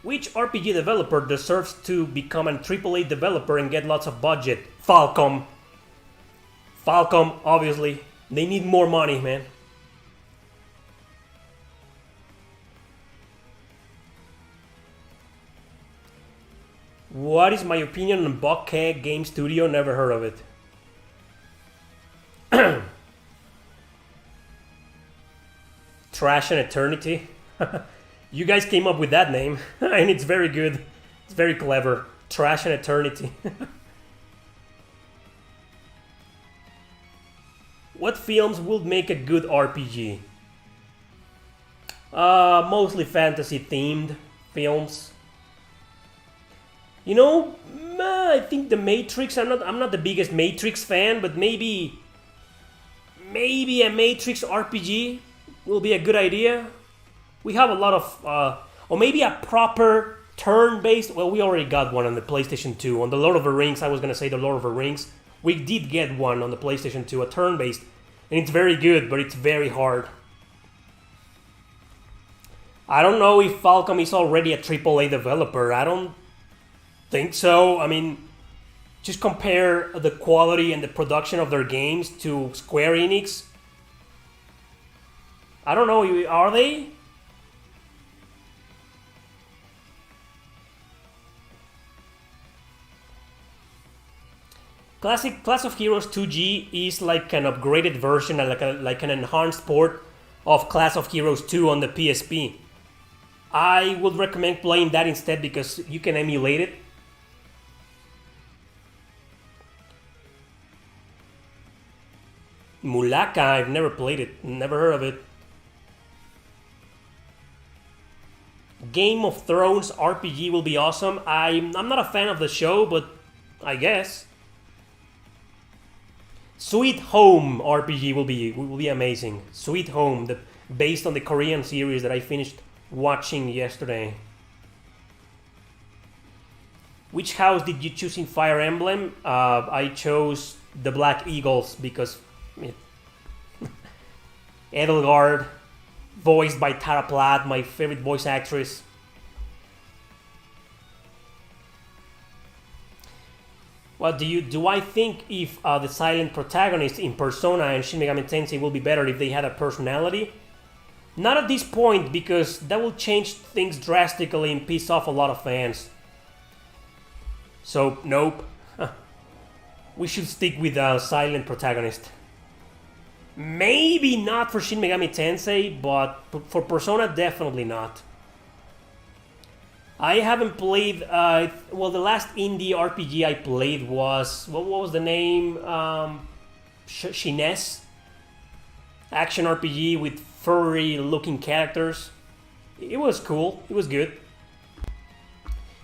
Which RPG developer deserves to become a AAA developer and get lots of budget? Falcom. Falcom, obviously. They need more money, man. What is my opinion on Buckhead Game Studio? Never heard of it. Trash and Eternity. You guys came up with that name, and it's very good. It's very clever. Trash and Eternity. What films would make a good RPG? Mostly fantasy themed films. You know, I think the Matrix. I'm not the biggest Matrix fan, but maybe a Matrix RPG will be a good idea. We have a lot of, or maybe a proper turn-based. Well, we already got one on the PlayStation 2. On the Lord of the Rings, I was gonna say the Lord of the Rings. We did get one on the PlayStation 2, a turn-based, and it's very good, but it's very hard. I don't know if Falcom is already a AAA developer. I don't think so. I mean, just compare the quality and the production of their games to Square Enix. I don't know, are they? Classic Class of Heroes 2G is like an upgraded version, like an enhanced port of Class of Heroes 2 on the PSP. I would recommend playing that instead because you can emulate it. Mulaka, I've never played it, never heard of it. Game of Thrones RPG will be awesome. I'm not a fan of the show, but I guess. Sweet Home RPG will be amazing. Sweet Home, based on the Korean series that I finished watching yesterday. Which house did you choose in Fire Emblem? I chose the Black Eagles because Edelgard, voiced by Tara Platt, my favorite voice actress. What do I think if the silent protagonist in Persona and Shin Megami Tensei will be better if they had a personality? Not at this point, because that will change things drastically and piss off a lot of fans. So, nope. We should stick with a silent protagonist. Maybe not for Shin Megami Tensei, but for Persona, definitely not. I haven't played, well, the last indie RPG I played was, what was the name? Shines? Action RPG with furry looking characters. It was cool, it was good.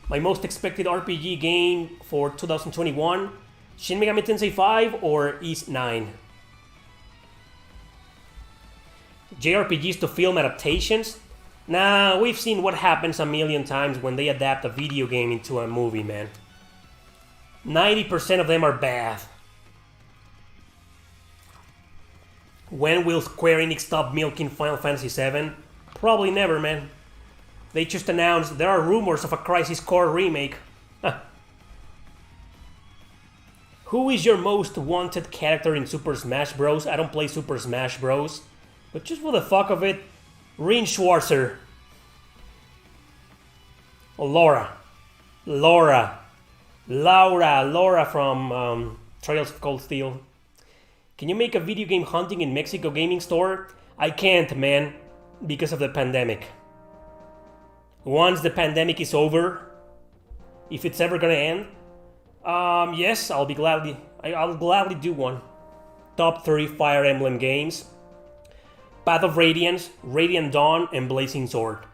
My most expected RPG game for 2021, Shin Megami Tensei 5 or Ys 9? JRPGs to film adaptations? Nah, we've seen what happens a million times when they adapt a video game into a movie, man. 90% of them are bad. When will Square Enix stop milking Final Fantasy VII? Probably never, man. They just announced there are rumors of a Crisis Core remake. Who is your most wanted character in Super Smash Bros? I don't play Super Smash Bros. But just for the fuck of it, Rin Schwarzer. Oh, Laura from Trails of Cold Steel. Can you make a video game hunting in Mexico gaming store? I can't, man, because of the pandemic. Once the pandemic is over, if it's ever gonna end, yes, I'll gladly do one. Top 3 Fire Emblem games: Path of Radiance, Radiant Dawn, and Blazing Sword.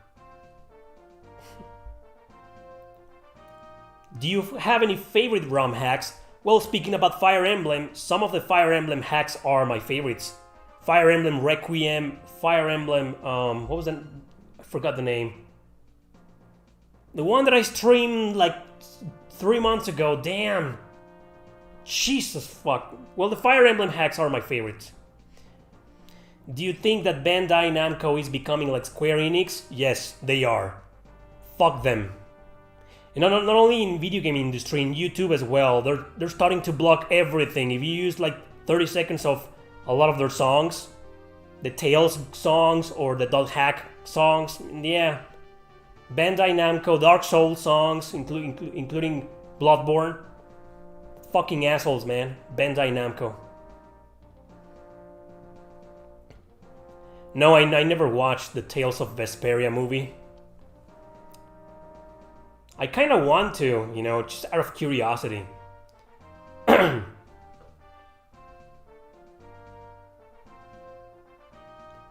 Do you have any favorite ROM hacks? Well, speaking about Fire Emblem, some of the Fire Emblem hacks are my favorites. Fire Emblem Requiem, Fire Emblem, what was that? I forgot the name. The one that I streamed like 3 months ago, damn. Jesus fuck. Well, the Fire Emblem hacks are my favorites. Do you think that Bandai Namco is becoming like Square Enix? Yes, they are. Fuck them. And not only in video game industry, in YouTube as well. They're starting to block everything. If you use like 30 seconds of a lot of their songs, the Tales songs or the Dot Hack songs, yeah. Bandai Namco, Dark Souls songs, including Bloodborne. Fucking assholes, man. Bandai Namco. No, I never watched the Tales of Vesperia movie. I kind of want to, you know, just out of curiosity.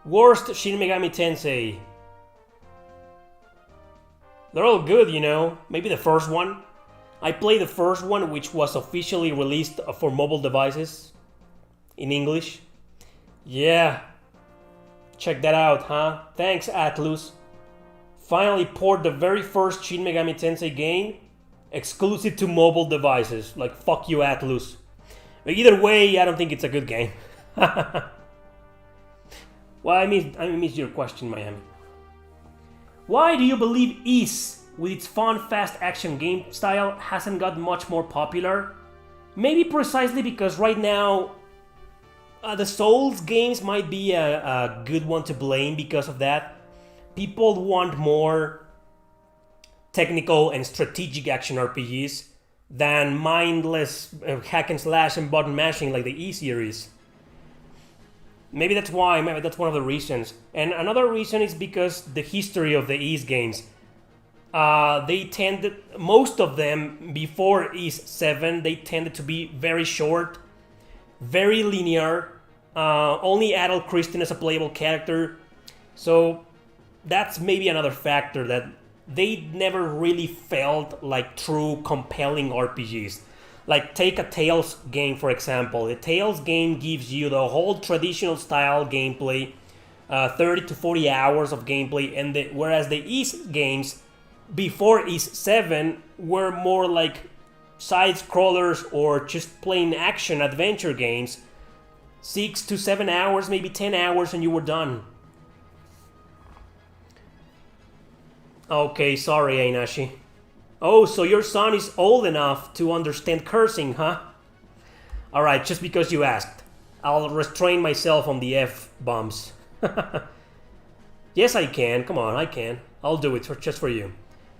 Worst Shin Megami Tensei. They're all good, you know. Maybe the first one. I played the first one, which was officially released for mobile devices in English. Yeah. Check that out, huh? Thanks, Atlus. Finally ported the very first Shin Megami Tensei game exclusive to mobile devices. Like, fuck you, Atlus. But either way, I don't think it's a good game. Well, I missed your question, Miami. Why do you believe Ys, with its fun, fast action game style, hasn't got much more popular? Maybe precisely because right now the Souls games might be a good one to blame because of that. People want more technical and strategic action RPGs than mindless hack and slash and button mashing like the E series. Maybe that's why, maybe that's one of the reasons. And another reason is because the history of the Ys games. Most of them, before Ys 7, they tended to be very short, very linear, only adult Kristen as a playable character. So that's maybe another factor that they never really felt like true compelling RPGs. Like take a Tales game for example. The Tales game gives you the whole traditional style gameplay, 30 to 40 hours of gameplay, and whereas the Ys games before Ys 7 were more like side scrollers or just plain action adventure games, 6 to 7 hours, maybe 10 hours, and you were done. Okay, sorry, Einashi. Oh, so your son is old enough to understand cursing, huh? Alright, just because you asked. I'll restrain myself on the F-bombs. Yes, I can. Come on, I can. I'll do it just for you.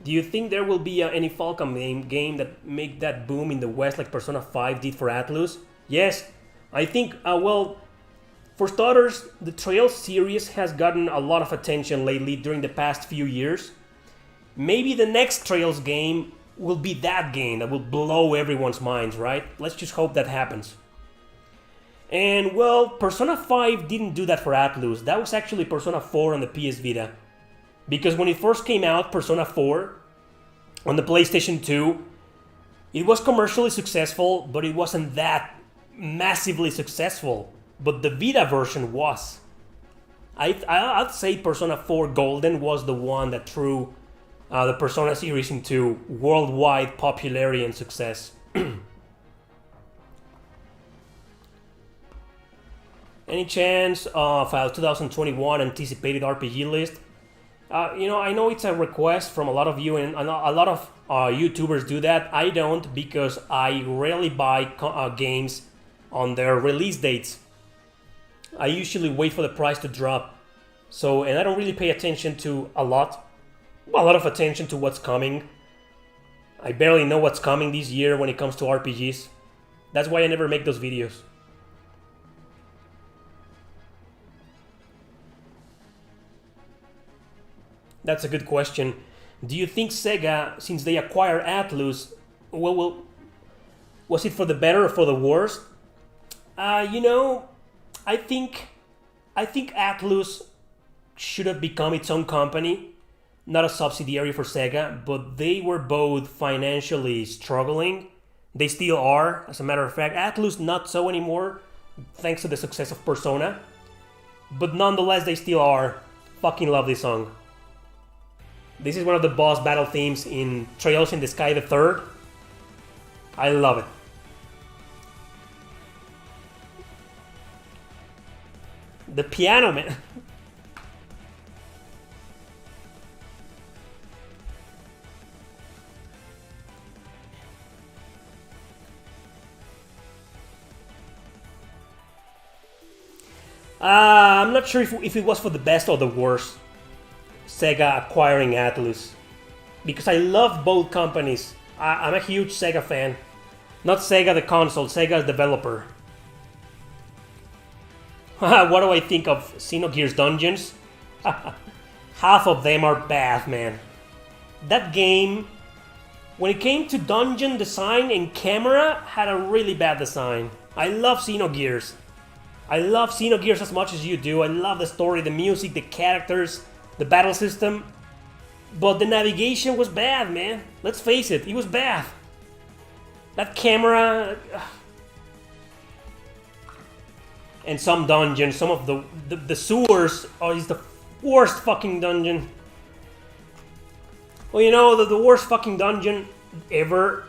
Do you think there will be any Falcom game that make that boom in the West like Persona 5 did for Atlus? Yes, I think, well, for starters, the Trails series has gotten a lot of attention lately during the past few years. Maybe the next Trails game will be that game that will blow everyone's minds, right? Let's just hope that happens. And well, Persona 5 didn't do that for Atlus. That was actually Persona 4 on the PS Vita. Because when it first came out, Persona 4, on the PlayStation 2, it was commercially successful, but it wasn't that massively successful. But the Vita version was. I'd say Persona 4 Golden was the one that threw the Persona series into worldwide popularity and success. Any chance of a 2021 anticipated RPG list? I know it's a request from a lot of you, and a lot of YouTubers do that. I don't, because I rarely buy games on their release dates. I usually wait for the price to drop. And I don't really pay attention to a lot of attention to what's coming. I barely know what's coming this year when it comes to RPGs. That's why I never make those videos. That's a good question. Do you think Sega, since they acquired Atlus, was it for the better or for the worse? I think Atlus should have become its own company, not a subsidiary for Sega, but they were both financially struggling. They still are, as a matter of fact. Atlus not so anymore, thanks to the success of Persona. But nonetheless, they still are. Fucking love this song. This is one of the boss battle themes in Trails in the Sky the Third. I love it. The piano, man. I'm not sure if it was for the best or the worst, Sega acquiring Atlus, because I love both companies. I'm a huge Sega fan. Not Sega the console, Sega developer. What do I think of Xenogears Dungeons? Half of them are bad, man. That game, when it came to dungeon design and camera, had a really bad design. I love Xenogears. I love Xenogears as much as you do. I love the story, the music, the characters, the battle system. But the navigation was bad, man. Let's face it, it was bad. That camera... And some dungeons, some of the sewers is the worst fucking dungeon. Well, the worst fucking dungeon ever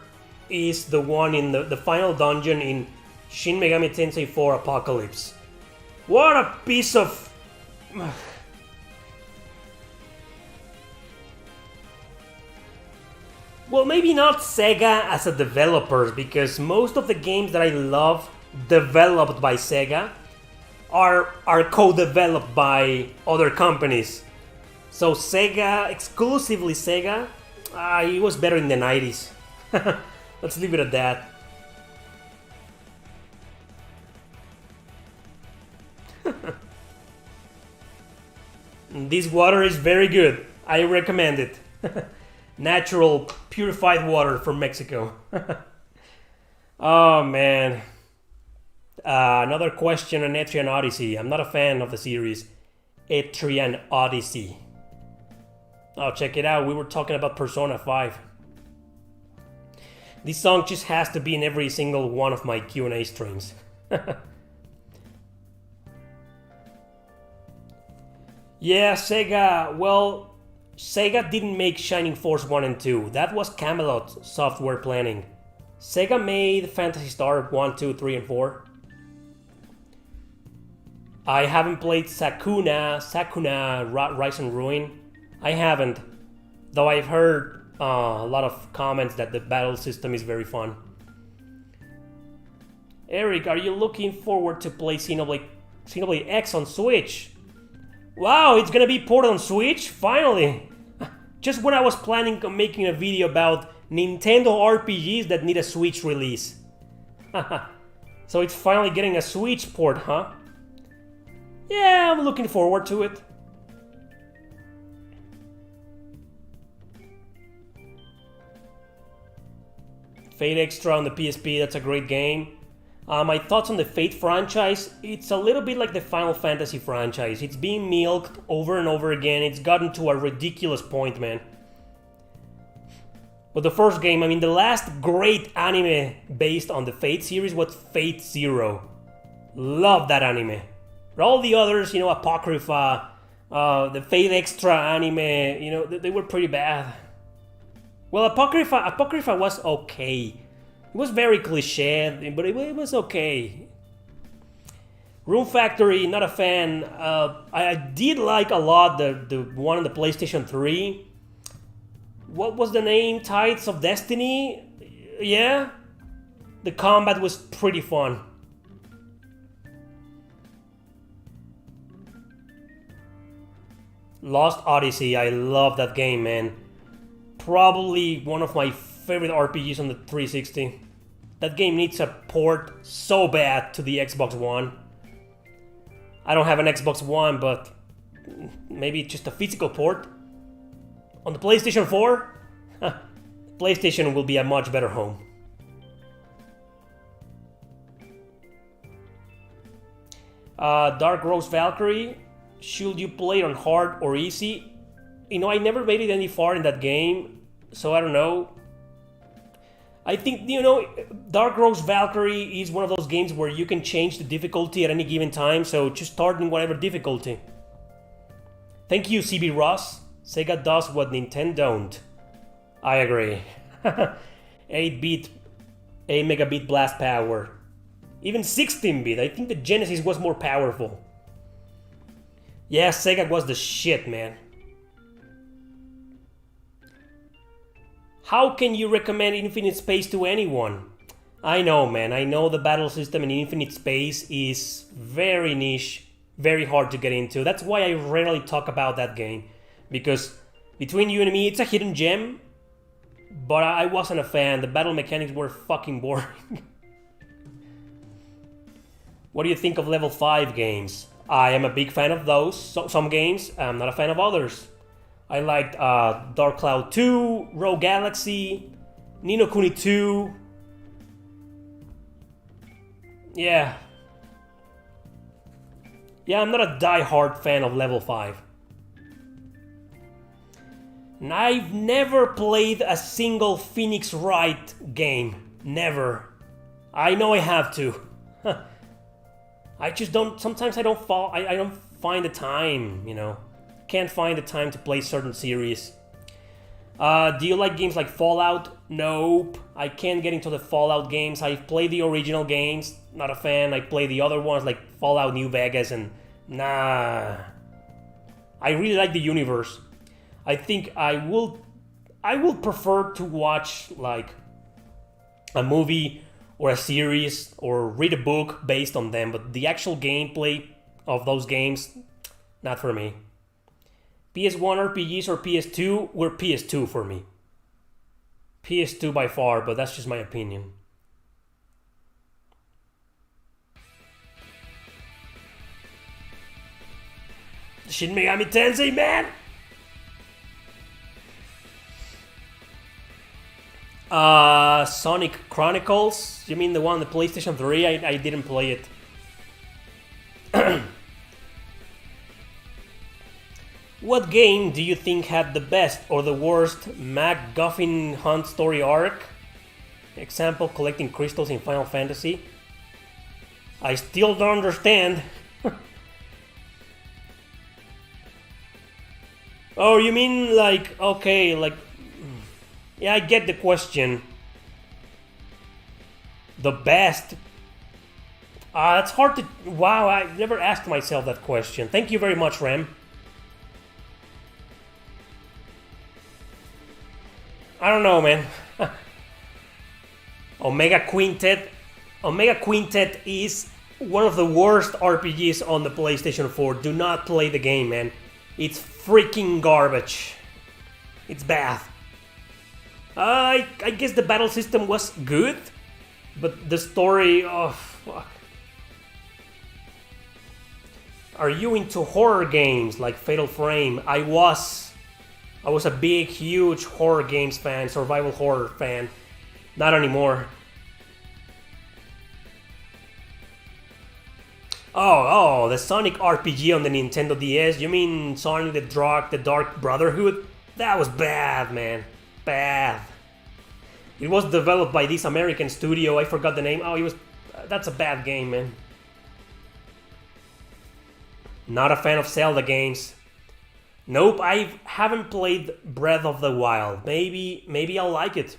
is the one in the final dungeon in Shin Megami Tensei 4 Apocalypse. What a piece of... Well, maybe not Sega as a developer, because most of the games that I love developed by Sega are co-developed by other companies. So Sega, exclusively Sega, it was better in the 90s. Let's leave it at that. This water is very good. I recommend it. Natural, purified water from Mexico. Oh, man. Another question on Etrian Odyssey. I'm not a fan of the series. Etrian Odyssey. Oh, check it out. We were talking about Persona 5. This song just has to be in every single one of my Q&A streams. Yeah, Sega. Well, Sega didn't make Shining Force 1 and 2. That was Camelot Software planning. Sega made Phantasy Star 1, 2, 3, and 4. I haven't played Sakuna Rise and Ruin. I haven't, though I've heard a lot of comments that the battle system is very fun. Eric, are you looking forward to play Xenoblade X on Switch? Wow, it's gonna be ported on Switch? Finally! Just when I was planning on making a video about Nintendo RPGs that need a Switch release. So it's finally getting a Switch port, huh? Yeah, I'm looking forward to it. Fate Extra on the PSP, that's a great game. My thoughts on the Fate franchise, it's a little bit like the Final Fantasy franchise. It's being milked over and over again. It's gotten to a ridiculous point, man. But the first game, I mean, the last great anime based on the Fate series was Fate Zero. Love that anime. But all the others, you know, Apocrypha, the Fate Extra anime, you know, they were pretty bad. Well, Apocrypha was okay. It was very cliche, but it was okay. Room Factory, not a fan. I did like a lot the one on the PlayStation 3. What was the name? Tides of Destiny? Yeah? The combat was pretty fun. Lost Odyssey, I love that game, man. Probably one of my favorite RPGs on the 360. That game needs a port so bad to the Xbox One. I don't have an Xbox One, but maybe just a physical port. On the PlayStation 4, PlayStation will be a much better home. Dark Rose Valkyrie, should you play it on hard or easy? You know, I never made it any far in that game, so I don't know. I think, you know, Dark Rose Valkyrie is one of those games where you can change the difficulty at any given time, so just start in whatever difficulty. Thank you, CB Ross. Sega does what Nintendo don't. I agree. 8-bit, 8 megabit blast power. Even 16-bit, I think the Genesis was more powerful. Yeah, Sega was the shit, man. How can you recommend Infinite Space to anyone? I know, man. I know the battle system in Infinite Space is very niche, very hard to get into. That's why I rarely talk about that game. Because between you and me, it's a hidden gem. But I wasn't a fan. The battle mechanics were fucking boring. What do you think of level 5 games? I am a big fan of those. Some games, I'm not a fan of others. I liked Dark Cloud 2, Rogue Galaxy, Ni no Kuni 2. Yeah. Yeah, I'm not a die-hard fan of level 5. And I've never played a single Phoenix Wright game. Never. I know I have to. I just don't. Sometimes I don't find the time, you know. Can't find the time to play certain series. Do you like games like Fallout? Nope. I can't get into the Fallout games. I played the original games. Not a fan. I play the other ones like Fallout New Vegas and nah. I really like the universe. I think I will prefer to watch like a movie or a series or read a book based on them, but the actual gameplay of those games, not for me. PS1 RPGs or PS2 were PS2 for me. PS2 by far, but that's just my opinion. Shin Megami Tensei, man! Sonic Chronicles? You mean the one on the PlayStation 3? I didn't play it. What game do you think had the best or the worst MacGuffin hunt story arc? Example, collecting crystals in Final Fantasy. I still don't understand. Oh, you mean like, okay, like... Yeah, I get the question. The best... It's hard to... Wow, I never asked myself that question. Thank you very much, Rem. I don't know, man. Omega Quintet. Omega Quintet is one of the worst RPGs on the PlayStation 4. Do not play the game, man. It's freaking garbage. It's bad. I guess the battle system was good, but the story, oh fuck. Are you into horror games like Fatal Frame? I was a big, huge horror games fan, survival horror fan. Not anymore. Oh, the Sonic RPG on the Nintendo DS. You mean Sonic the Dark Brotherhood? That was bad, man. Bad. It was developed by this American studio. I forgot the name. Oh, it was. That's a bad game, man. Not a fan of Zelda games. Nope, I haven't played Breath of the Wild. Maybe I'll like it.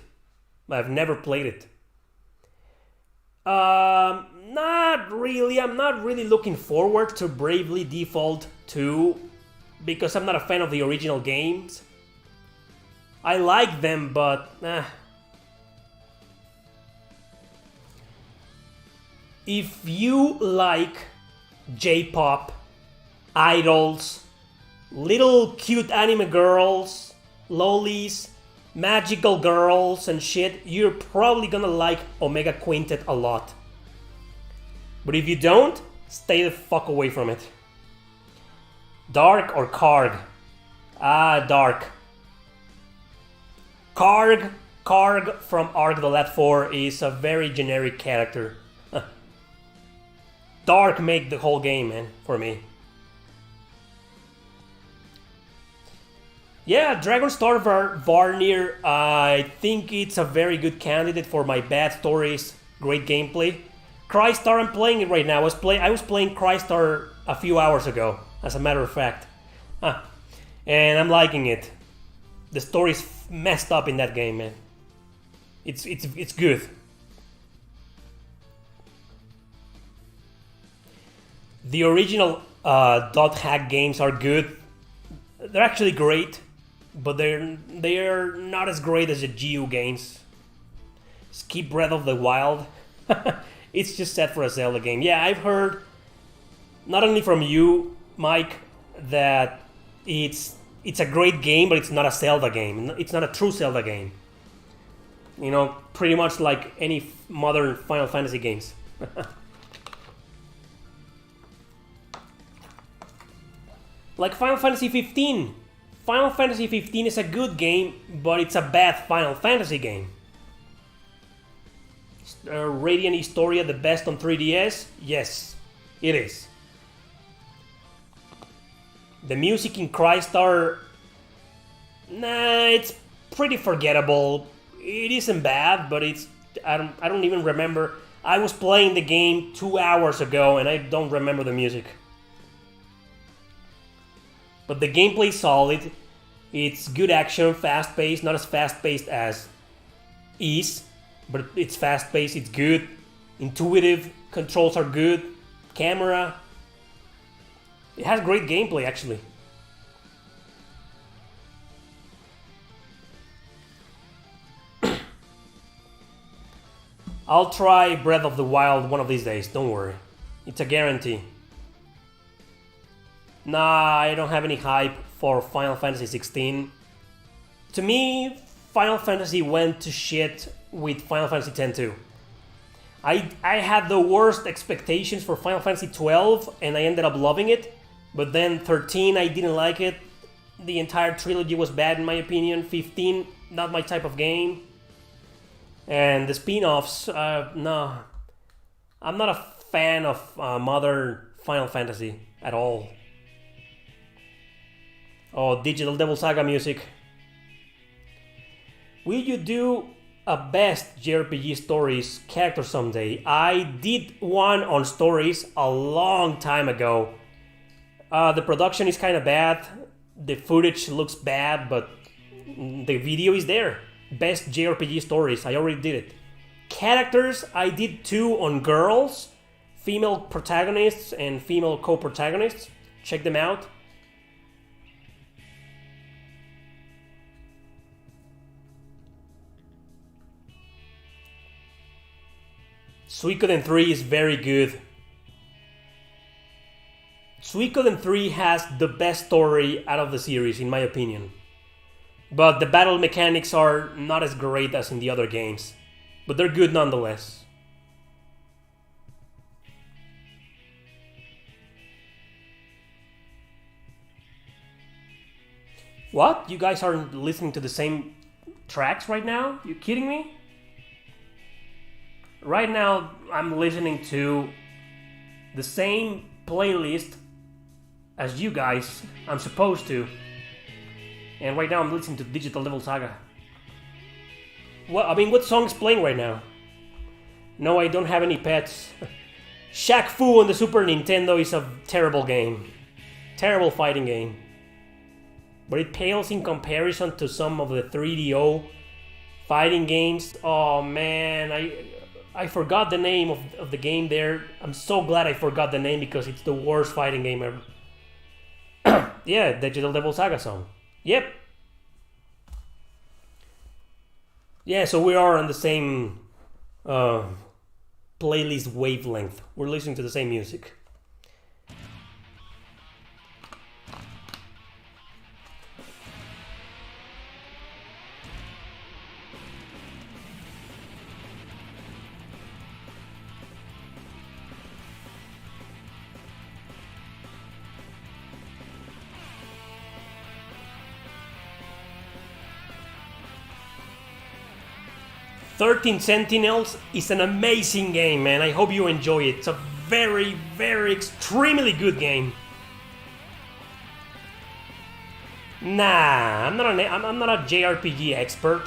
I've never played it. Not really. I'm not really looking forward to Bravely Default 2 because I'm not a fan of the original games. I like them, but if you like J-pop, idols, little cute anime girls, lolis, magical girls and shit, you're probably gonna like Omega Quintet a lot. But if you don't, stay the fuck away from it. Dark or Karg? Dark. Karg from Ark the Lad 4 is a very generic character. Dark made the whole game, man, for me. Yeah, Dragonstar Varnir, I think it's a very good candidate for my bad stories, great gameplay. Crystar, I'm playing it right now. I was playing Crystar a few hours ago, as a matter of fact. And I'm liking it. The story's messed up in that game, man. It's good. The original dot hack games are good. They're actually great, but they're not as great as the GU games. Skip Breath of the Wild. It's just set for a Zelda game. Yeah, I've heard, not only from you, Mike, that it's a great game, but it's not a Zelda game. It's not a true Zelda game. You know, pretty much like any modern Final Fantasy games. Like Final Fantasy 15. Final Fantasy 15 is a good game, but it's a bad Final Fantasy game. Radiant Historia the best on 3DS? Yes, it is. The music in Crystar, nah, it's pretty forgettable. It isn't bad, but I don't even remember. I was playing the game 2 hours ago and I don't remember the music. But the gameplay's solid. It's good action, fast-paced, not as fast-paced as Ys, but it's fast-paced, it's good, intuitive, controls are good, camera. It has great gameplay, actually. I'll try Breath of the Wild one of these days, don't worry. It's a guarantee. Nah, I don't have any hype for Final Fantasy 16. To me, Final Fantasy went to shit with Final Fantasy X too. I had the worst expectations for Final Fantasy 12 and I ended up loving it. But then 13, I didn't like it. The entire trilogy was bad in my opinion. 15, not my type of game. And the spin-offs, no. I'm not a fan of modern Final Fantasy at all. Oh, Digital Devil Saga music. Will you do a best JRPG stories character someday? I did one on stories a long time ago. The production is kind of bad. The footage looks bad, but the video is there. Best JRPG stories. I already did it. Characters, I did 2 on girls, female protagonists and female co-protagonists. Check them out. Suikoden 3 is very good. Suikoden 3 has the best story out of the series, in my opinion. But the battle mechanics are not as great as in the other games. But they're good nonetheless. What? You guys aren't listening to the same tracks right now? You kidding me? Right now, I'm listening to the same playlist as you guys. I'm supposed to. And right now I'm listening to Digital Devil Saga. What song's playing right now? No, I don't have any pets. Shaq Fu on the Super Nintendo is a terrible game. Terrible fighting game. But it pales in comparison to some of the 3DO fighting games. Oh man, I forgot the name of the game there. I'm so glad I forgot the name because it's the worst fighting game ever. Yeah, Digital Devil Saga song. Yep. Yeah, so we are on the same playlist wavelength. We're listening to the same music. "13 Sentinels" is an amazing game, man. I hope you enjoy it. It's a very, very, extremely good game. Nah, I'm not a JRPG expert.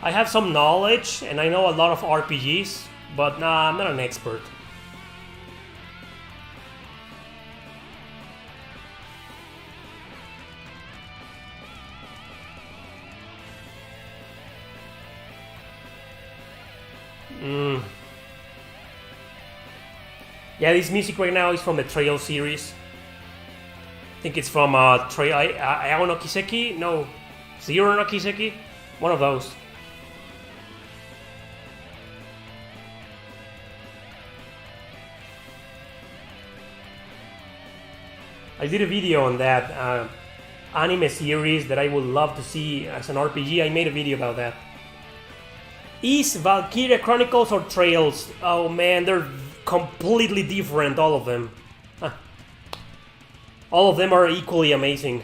I have some knowledge and I know a lot of RPGs, but nah, I'm not an expert. Yeah, this music right now is from the Trail series. I think it's from Trail Ao no Kiseki? No, Zero no Kiseki? One of those. I did a video on that anime series that I would love to see as an RPG. I made a video about that. Is Valkyria Chronicles or Trails? Oh man, they're completely different, all of them. All of them are equally amazing.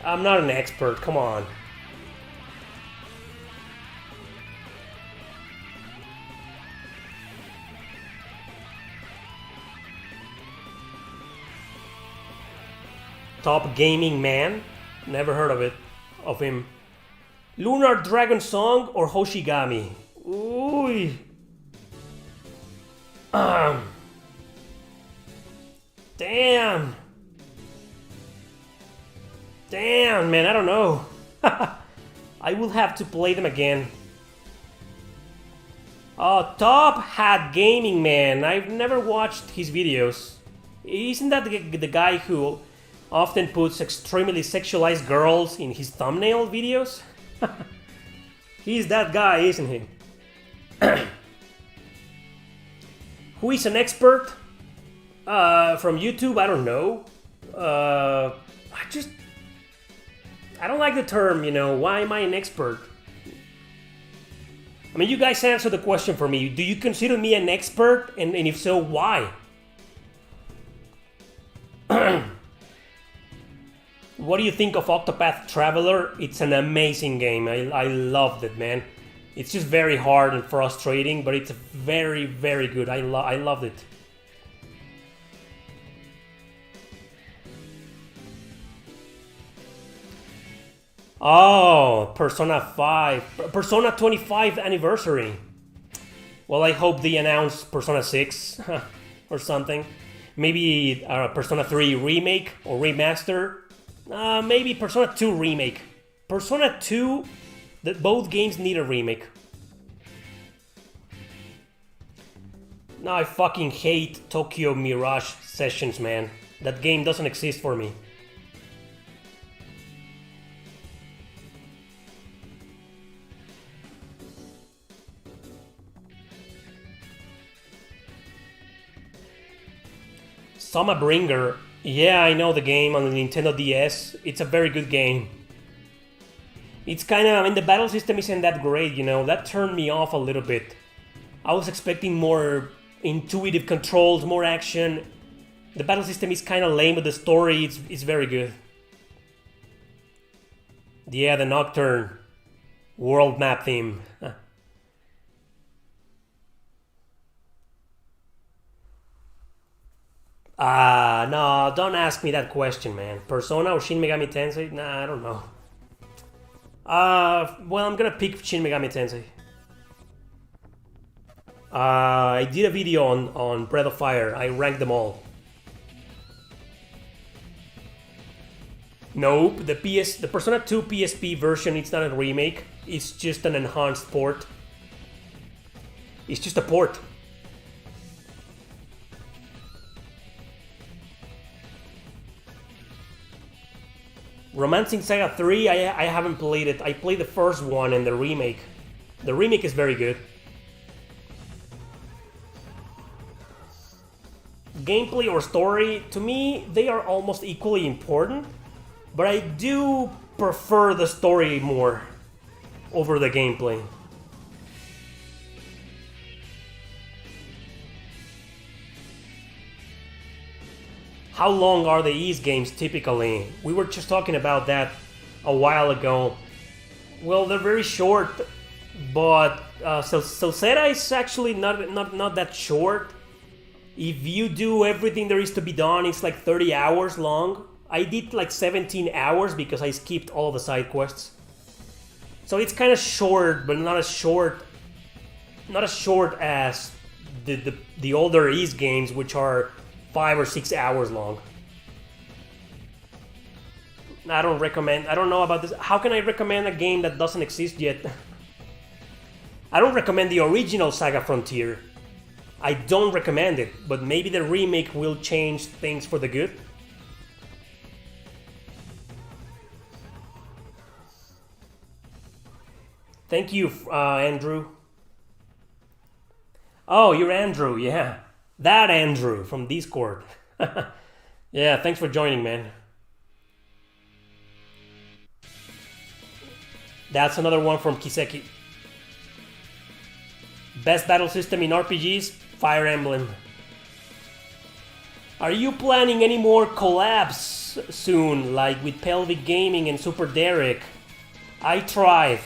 I'm not an expert, come on. Top Gaming Man? Never heard of him. Lunar Dragon Song or Hoshigami? Ooh. Damn. Damn, man, I don't know. I will have to play them again. Top Hat Gaming Man. I've never watched his videos. Isn't that the guy who often puts extremely sexualized girls in his thumbnail videos? He's that guy, isn't he? Who is an expert? From YouTube, I don't know. I don't like the term, why am I an expert? I mean, you guys answer the question for me. Do you consider me an expert? And if so, why? What do you think of Octopath Traveler? It's an amazing game. I loved it, man. It's just very hard and frustrating, but it's very, very good. I loved it. Oh, Persona 5. Persona 25th anniversary. Well, I hope they announce Persona 6 or something. Maybe Persona 3 remake or remaster. Maybe Persona 2 remake. Persona 2, both games need a remake. No, I fucking hate Tokyo Mirage Sessions, man. That game doesn't exist for me. Summer Bringer. Yeah, I know the game on the Nintendo DS. It's a very good game. It's kind of, I mean, the battle system isn't that great, you know. That turned me off a little bit. I was expecting more intuitive controls, more action. The battle system is kind of lame, but the story is very good. Yeah, the Nocturne world map theme. No, don't ask me that question, man. Persona or Shin Megami Tensei? Nah, I don't know. Well, I'm gonna pick Shin Megami Tensei. I did a video on Breath of Fire. I ranked them all. Nope, the Persona 2 PSP version, it's not a remake. It's just an enhanced port. It's just a port. Romancing Saga 3, I haven't played it. I played the first one and the remake. The remake is very good. Gameplay or story, to me, they are almost equally important. But I do prefer the story more over the gameplay. How long are the Ys games typically? We were just talking about that a while ago. Well, they're very short, but Celceta is actually not that short. If you do everything there is to be done, it's like 30 hours long. I did like 17 hours because I skipped all the side quests. So it's kind of short, but not as short as the older Ys games, which are 5 or 6 hours long. I don't know about this. How can I recommend a game that doesn't exist yet? I don't recommend the original Saga Frontier. I don't recommend it, but maybe the remake will change things for the good. Thank you, Andrew. Oh, you're Andrew, yeah. That Andrew from Discord. Yeah, thanks for joining, man. That's another one from Kiseki. Best battle system in RPGs? Fire Emblem. Are you planning any more collabs soon, like with Pelvic Gaming and Super Derek? I tried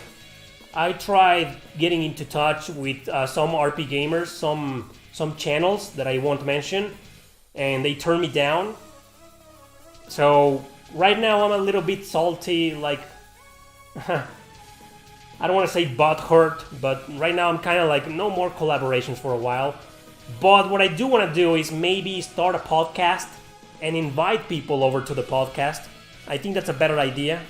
getting into touch with some RP gamers, some channels that I won't mention, and they turned me down. So right now I'm a little bit salty, like I don't want to say butthurt, but right now I'm kind of like no more collaborations for a while. But what I do want to do is maybe start a podcast and invite people over to the podcast. I think that's a better idea.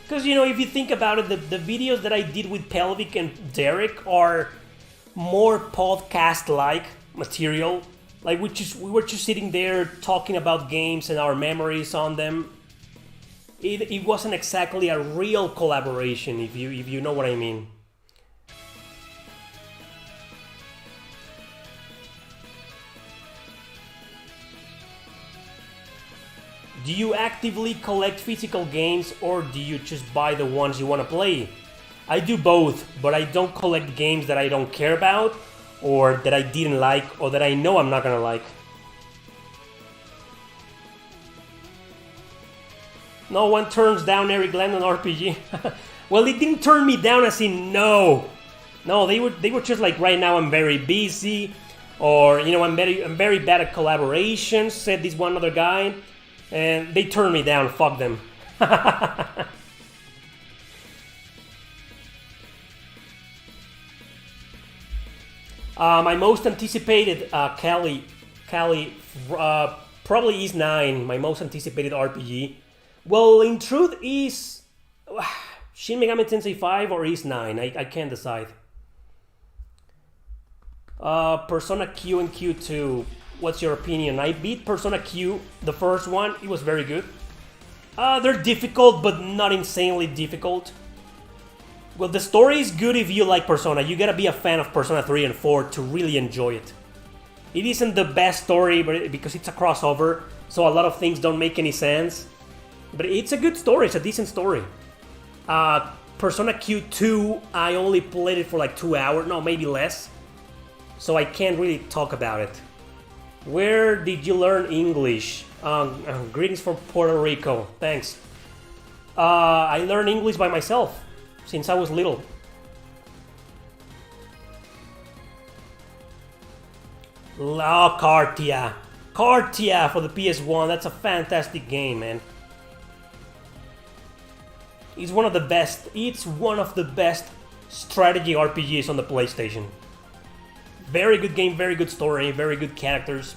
Because, you know, if you think about it, the videos that I did with Pelvic and Derek are more podcast-like material. Like, we were just sitting there talking about games and our memories on them. It wasn't exactly a real collaboration, if you know what I mean. Do you actively collect physical games or do you just buy the ones you want to play? I do both, but I don't collect games that I don't care about or that I didn't like or that I know I'm not gonna like. No one turns down Eric Landon RPG. Well, they didn't turn me down as in no. No, they were just like, right now I'm very busy, or you know, I'm very bad at collaborations, said this one other guy, and they turned me down. Fuck them. My most anticipated Cali, probably is 9. My most anticipated RPG. Well, in truth, is Shin Megami Tensei 5 or is 9. I can't decide. Persona Q and Q2. What's your opinion? I beat Persona Q, the first one. It was very good. They're difficult, but not insanely difficult. Well, the story is good if you like Persona. You gotta be a fan of Persona 3 and 4 to really enjoy it. It isn't the best story, but because it's a crossover, so a lot of things don't make any sense. But it's a good story. It's a decent story. Persona Q2, I only played it for like 2 hours. No, maybe less. So I can't really talk about it. Where did you learn English? Greetings from Puerto Rico. Thanks. I learned English by myself since I was little. Oh, Cartia. Cartia for the PS1. That's a fantastic game, man. It's one of the best. It's one of the best strategy RPGs on the PlayStation. Very good game, very good story, very good characters.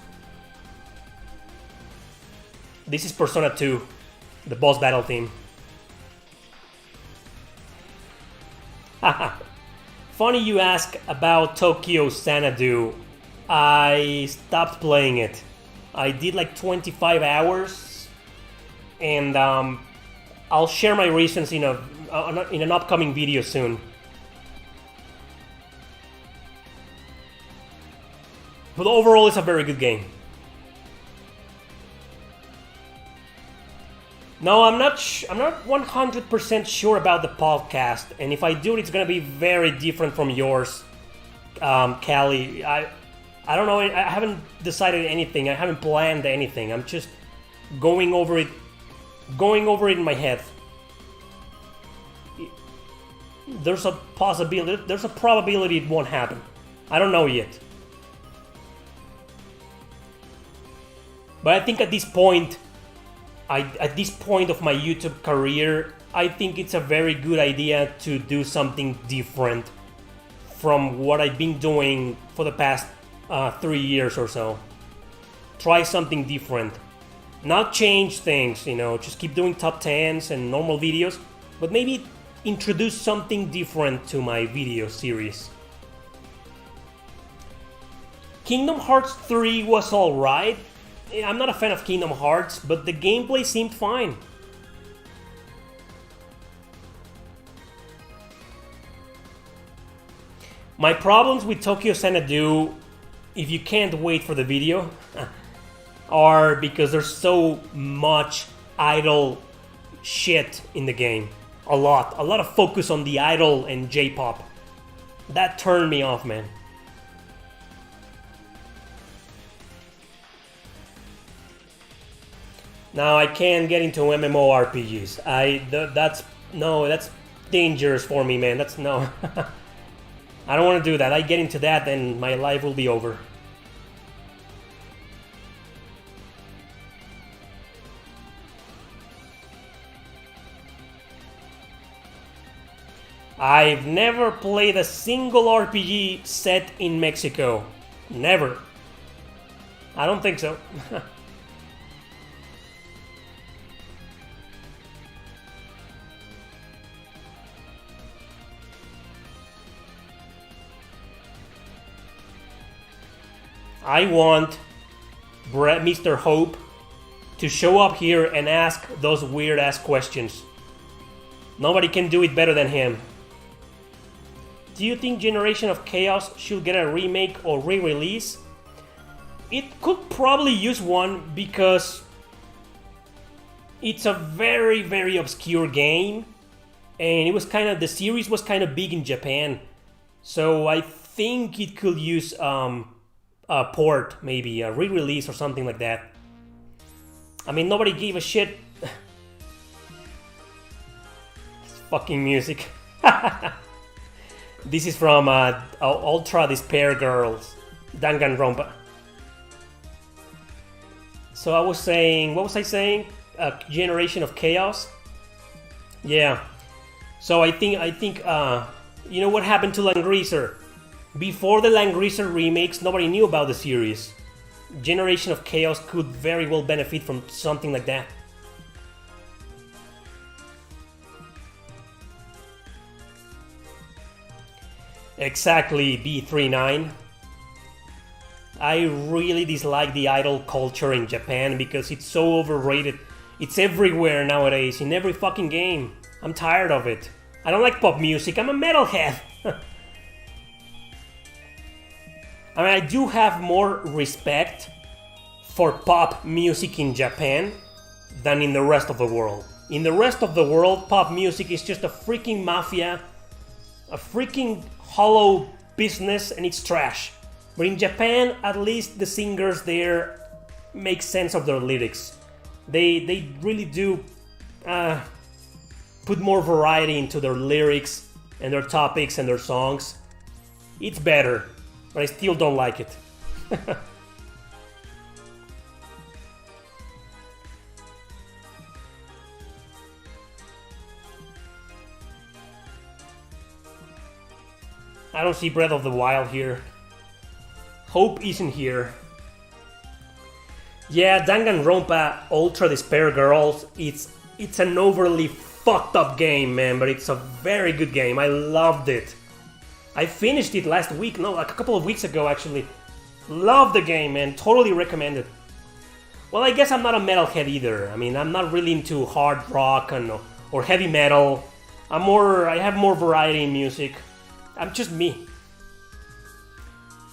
This is Persona 2, the boss battle theme. Funny you ask about Tokyo Xanadu. I stopped playing it. I did like 25 hours, and I'll share my reasons in an upcoming video soon. But overall, it's a very good game. No, I'm not 100% sure about the podcast, and if I do, it's gonna be very different from yours, Callie. I don't know. I haven't decided anything. I haven't planned anything. I'm just going over it in my head. There's a possibility. There's a probability it won't happen. I don't know yet. But I think at this point of my YouTube career, I think it's a very good idea to do something different from what I've been doing for the past 3 years or so. Try something different. Not change things, you know, just keep doing top 10s and normal videos, but maybe introduce something different to my video series. Kingdom Hearts 3 was alright. I'm not a fan of Kingdom Hearts, but the gameplay seemed fine. My problems with Tokyo Xanadu, if you can't wait for the video, are because there's so much idol shit in the game. A lot of focus on the idol and J-pop. That turned me off, man. Now I can't get into MMORPGs. That's dangerous for me, man. That's no. I don't want to do that. I get into that and my life will be over. I've never played a single RPG set in Mexico. Never. I don't think so. I want Mr. Hope to show up here and ask those weird-ass questions. Nobody can do it better than him. Do you think Generation of Chaos should get a remake or re-release? It could probably use one because it's a very, very obscure game, and the series was kind of big in Japan, so I think it could use a port, maybe a re-release or something like that. I mean, nobody gave a shit. fucking music. This is from Ultra Despair Girls, Danganronpa. So I was saying, what was I saying? A generation of chaos. Yeah. So I think, you know what happened to Langreaser? Before the Langreaser remakes, nobody knew about the series. Generation of Chaos could very well benefit from something like that. Exactly, B39. I really dislike the idol culture in Japan because it's so overrated. It's everywhere nowadays, in every fucking game. I'm tired of it. I don't like pop music, I'm a metalhead. I mean, I do have more respect for pop music in Japan than in the rest of the world. In the rest of the world, pop music is just a freaking mafia, a freaking hollow business, and it's trash. But in Japan, at least the singers there make sense of their lyrics. They really do put more variety into their lyrics and their topics and their songs. It's better, but I still don't like it. I don't see Breath of the Wild here. Hope isn't here. Yeah, Danganronpa Ultra Despair Girls, it's an overly fucked up game, man, but it's a very good game. I loved it. I finished it last week, no, like a couple of weeks ago actually. Love the game, man, totally recommend it. Well, I guess I'm not a metalhead either. I mean, I'm not really into hard rock or heavy metal. I have more variety in music. I'm just me.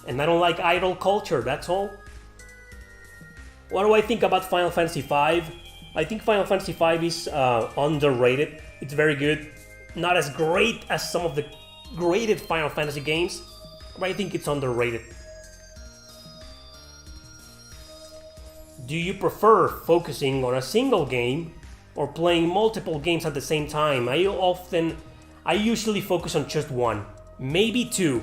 And I don't like idol culture, that's all. What do I think about Final Fantasy V? I think Final Fantasy V is underrated. It's very good. Not as great as some of the graded Final Fantasy games, but I think it's underrated. Do you prefer focusing on a single game or playing multiple games at the same time? I usually focus on just one. Maybe two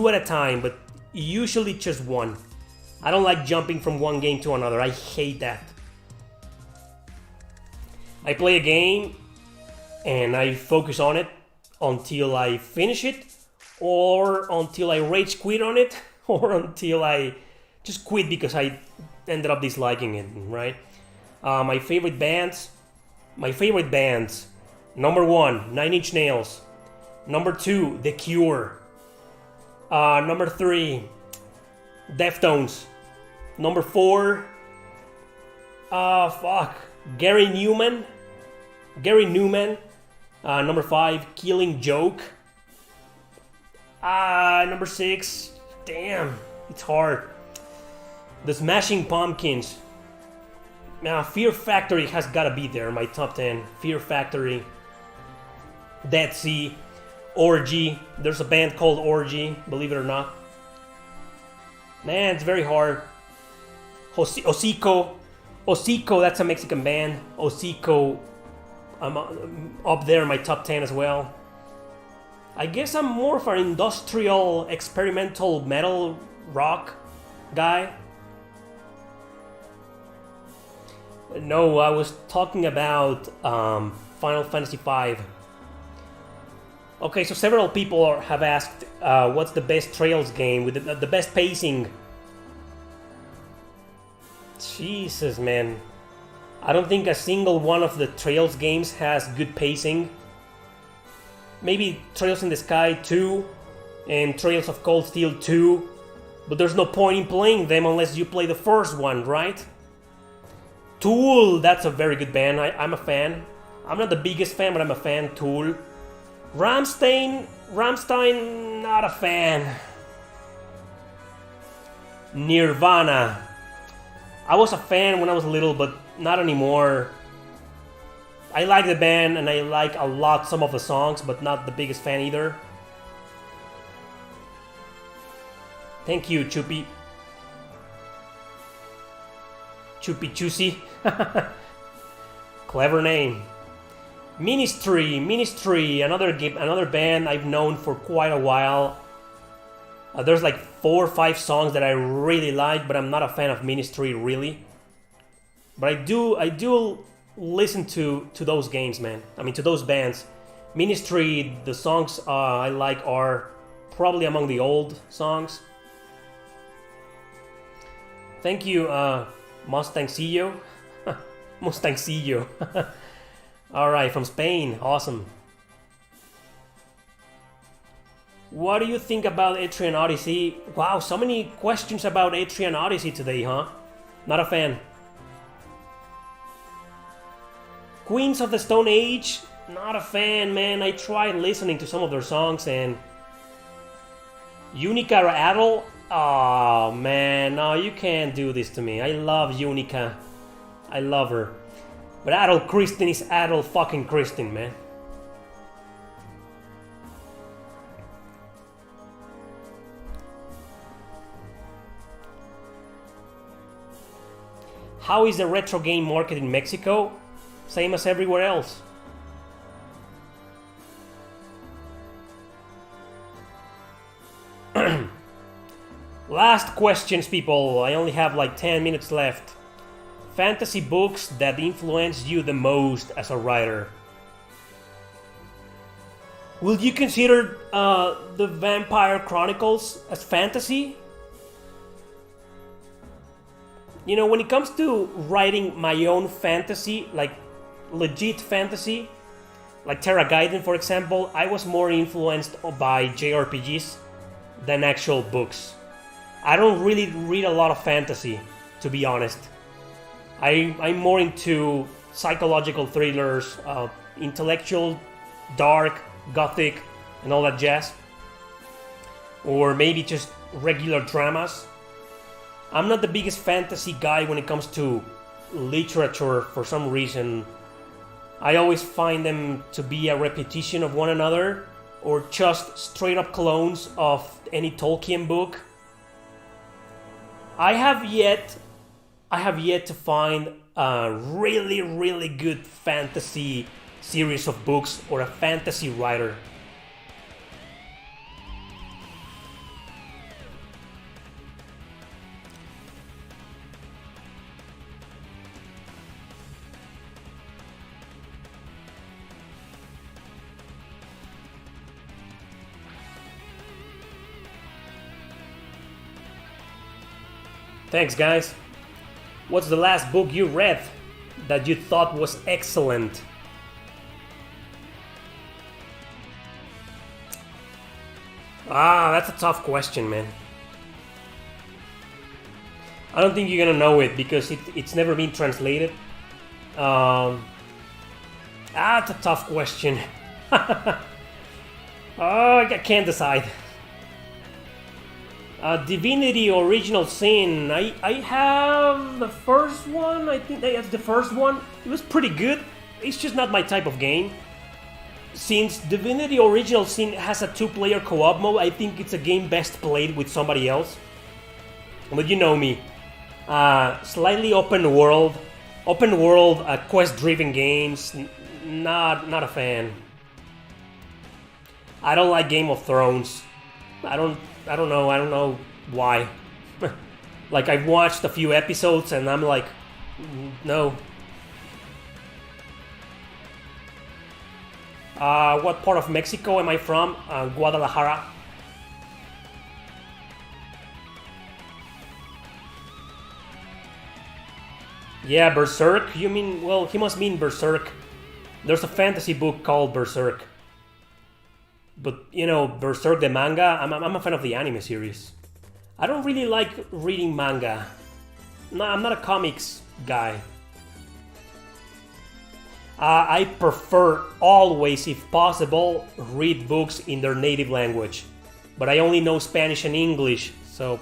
at a time, but usually just one. I don't like jumping from one game to another, I hate that. I play a game and I focus on it until I finish it, or until I rage quit on it, or until I just quit because I ended up disliking it, right? My favorite bands. Number 1, 9 Inch Nails. Number 2, The Cure. Number 3, Deftones. Number 4, Gary Newman. Number 5, Killing Joke. Number 6, damn, it's hard. The Smashing Pumpkins. Fear Factory has gotta be there, my top 10. Fear Factory, Dead Sea, Orgy. There's a band called Orgy, believe it or not. Man, it's very hard. Hocico, that's a Mexican band. Hocico, I'm up there in my top 10 as well. I guess I'm more of an industrial, experimental metal rock guy. No, I was talking about Final Fantasy V. Okay, so several people have asked what's the best Trails game with the best pacing. Jesus, man. I don't think a single one of the Trails games has good pacing. Maybe Trails in the Sky 2 and Trails of Cold Steel 2, but there's no point in playing them unless you play the first one, right? Tool, that's a very good band. I'm a fan. I'm not the biggest fan, but I'm a fan. Tool. Rammstein, not a fan. Nirvana. I was a fan when I was little, but not anymore. I like the band and I like a lot some of the songs, but not the biggest fan either. Thank you, Chupi. Chupi Chusi. Clever name. Ministry, another band I've known for quite a while. There's like 4 or 5 songs that I really like, but I'm not a fan of Ministry really. But I do listen to those games, man. I mean, to those bands. Ministry, the songs I like are probably among the old songs. Thank you, Mustangcillo. Mustangcillo. Alright, from Spain. Awesome. What do you think about Etrian Odyssey? Wow, so many questions about Etrian Odyssey today, huh? Not a fan. Queens of the Stone Age? Not a fan, man. I tried listening to some of their songs and... Unica or Adel? Oh, man. No, you can't do this to me. I love Unica. I love her. But Adel Christin is Adel fucking Christin, man. How is the retro game market in Mexico? Same as everywhere else. Last questions, people. I only have like 10 minutes left. Fantasy books that influenced you the most as a writer. Will you consider the Vampire Chronicles as fantasy? You know, when it comes to writing my own fantasy, like legit fantasy, like Terra Gaiden, for example, I was more influenced by JRPGs than actual books. I don't really read a lot of fantasy, to be honest. I'm more into psychological thrillers, intellectual, dark, gothic, and all that jazz. Or maybe just regular dramas. I'm not the biggest fantasy guy when it comes to literature for some reason. I always find them to be a repetition of one another or just straight up clones of any Tolkien book. I have yet to find a really, really good fantasy series of books or a fantasy writer. Thanks, guys. What's the last book you read that you thought was excellent? That's a tough question, man. I don't think you're gonna know it because it's never been translated. It's a tough question. I can't decide. Divinity Original Sin. I have the first one. I think that's the first one. It was pretty good. It's just not my type of game. Since Divinity Original Sin has a 2-player co-op mode, I think it's a game best played with somebody else. But you know me. Slightly open world, quest-driven games. Not a fan. I don't like Game of Thrones. I don't know why. Like, I've watched a few episodes and I'm like, no. What part of Mexico am I from? Guadalajara. Yeah, Berserk? You mean, well, he must mean Berserk. There's a fantasy book called Berserk. But, you know, Berserk the manga, I'm a fan of the anime series. I don't really like reading manga. No, I'm not a comics guy. I prefer always, if possible, read books in their native language. But I only know Spanish and English, so...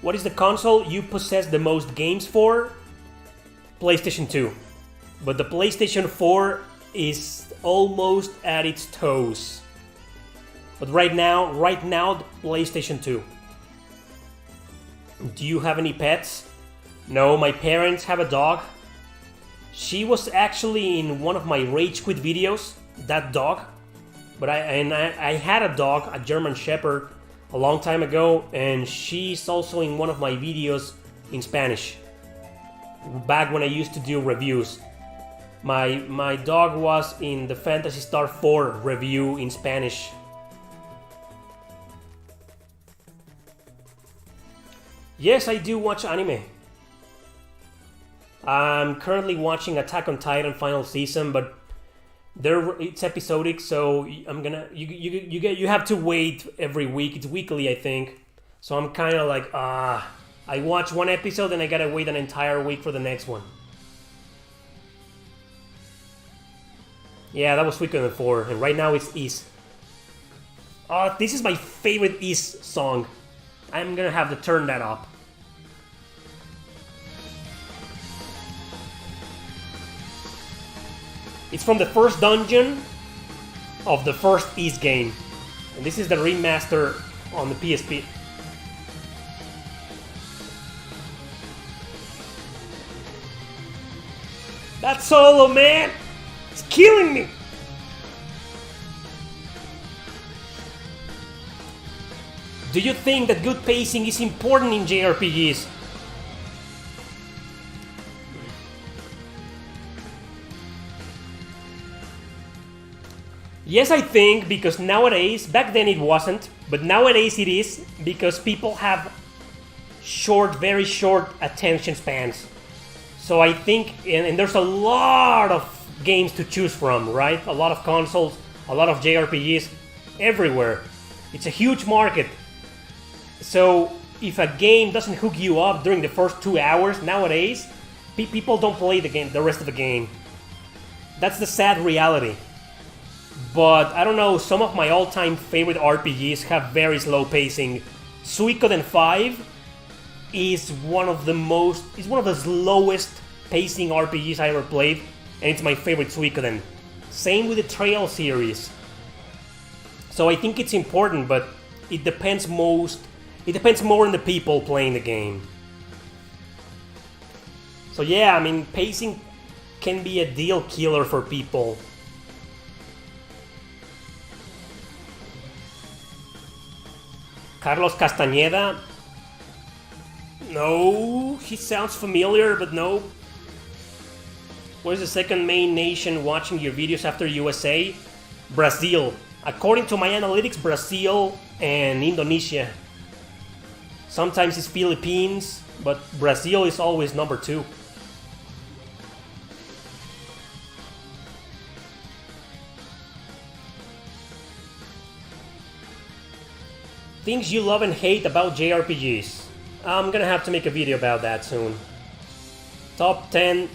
What is the console you possess the most games for? PlayStation 2. But the PlayStation 4 is almost at its toes. But right now, the PlayStation 2. Do you have any pets? No, my parents have a dog. She was actually in one of my Rage Quit videos, that dog. But I had a dog, a German Shepherd, a long time ago, and she's also in one of my videos in Spanish. Back when I used to do reviews. My dog was in the Phantasy Star 4 review in Spanish. Yes, I do watch anime. I'm currently watching Attack on Titan final season, but it's episodic, so you have to wait every week. It's weekly, I think. So I'm kind of like, I watch one episode and I gotta wait an entire week for the next one. Yeah, that was Suikoden 4, and right now it's Is. This is my favorite Is song. I'm gonna have to turn that up. It's from the first dungeon of the first Is game. And this is the remaster on the PSP. That solo, man! It's killing me! Do you think that good pacing is important in JRPGs? Yes, I think, because nowadays, back then it wasn't, but nowadays it is, because people have very short attention spans. So I think, and there's a lot of games to choose from, right? A lot of consoles, a lot of JRPGs, everywhere. It's a huge market. So if a game doesn't hook you up during the first 2 hours, nowadays, people don't play the rest of the game. That's the sad reality. But I don't know, some of my all-time favorite RPGs have very slow pacing. Suikoden 5 is one of the slowest pacing RPGs I ever played, and it's my favorite Suikoden. Same with the Trail series. So I think it's important, but it depends more on the people playing the game. So yeah, I mean, pacing can be a deal killer for people. Carlos Castañeda? No, he sounds familiar, but no. Where's the second main nation watching your videos after USA? Brazil. According to my analytics, Brazil and Indonesia. Sometimes it's Philippines, but Brazil is always number 2. Things you love and hate about JRPGs. I'm gonna have to make a video about that soon. Top 10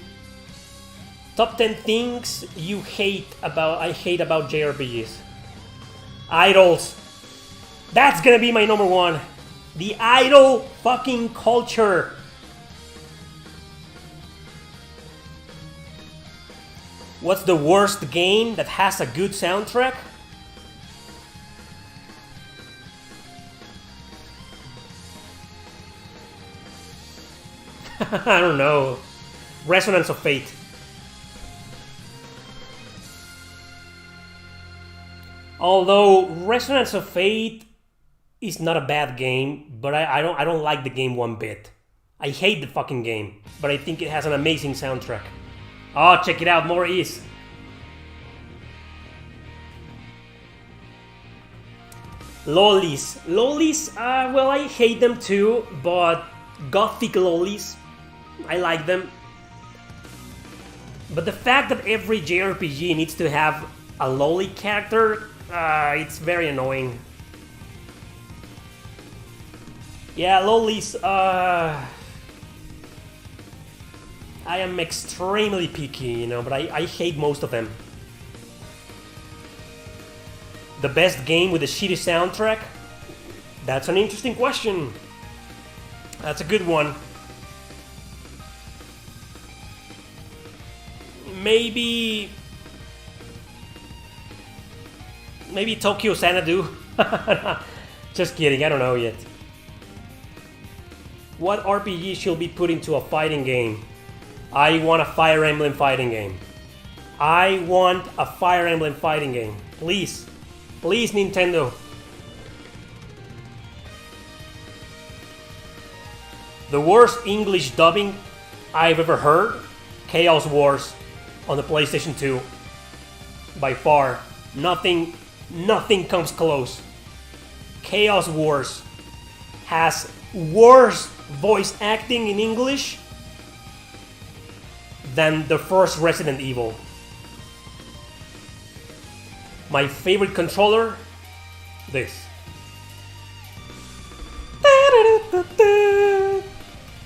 things I hate about JRPGs. Idols. That's gonna be my number 1. The idol fucking culture. What's the worst game that has a good soundtrack? I don't know. Resonance of Fate. Although Resonance of Fate is not a bad game, but I don't like the game one bit. I hate the fucking game, but I think it has an amazing soundtrack. Oh, check it out, more Is. Lolis. Lolis, well, I hate them too, but gothic lolis, I like them. But the fact that every JRPG needs to have a loli character, it's very annoying. Yeah, lolis, I am extremely picky, but I hate most of them. The best game with a shitty soundtrack? That's an interesting question. That's a good one. Maybe Tokyo Xanadu. Just kidding, I don't know yet. What RPG should be put into a fighting game? I want a Fire Emblem fighting game. I want a Fire Emblem fighting game. Please. Please, Nintendo. The worst English dubbing I've ever heard, Chaos Wars on the PlayStation 2. By far, nothing comes close. Chaos Wars has worse voice acting in English than the first Resident Evil. My favorite controller, this.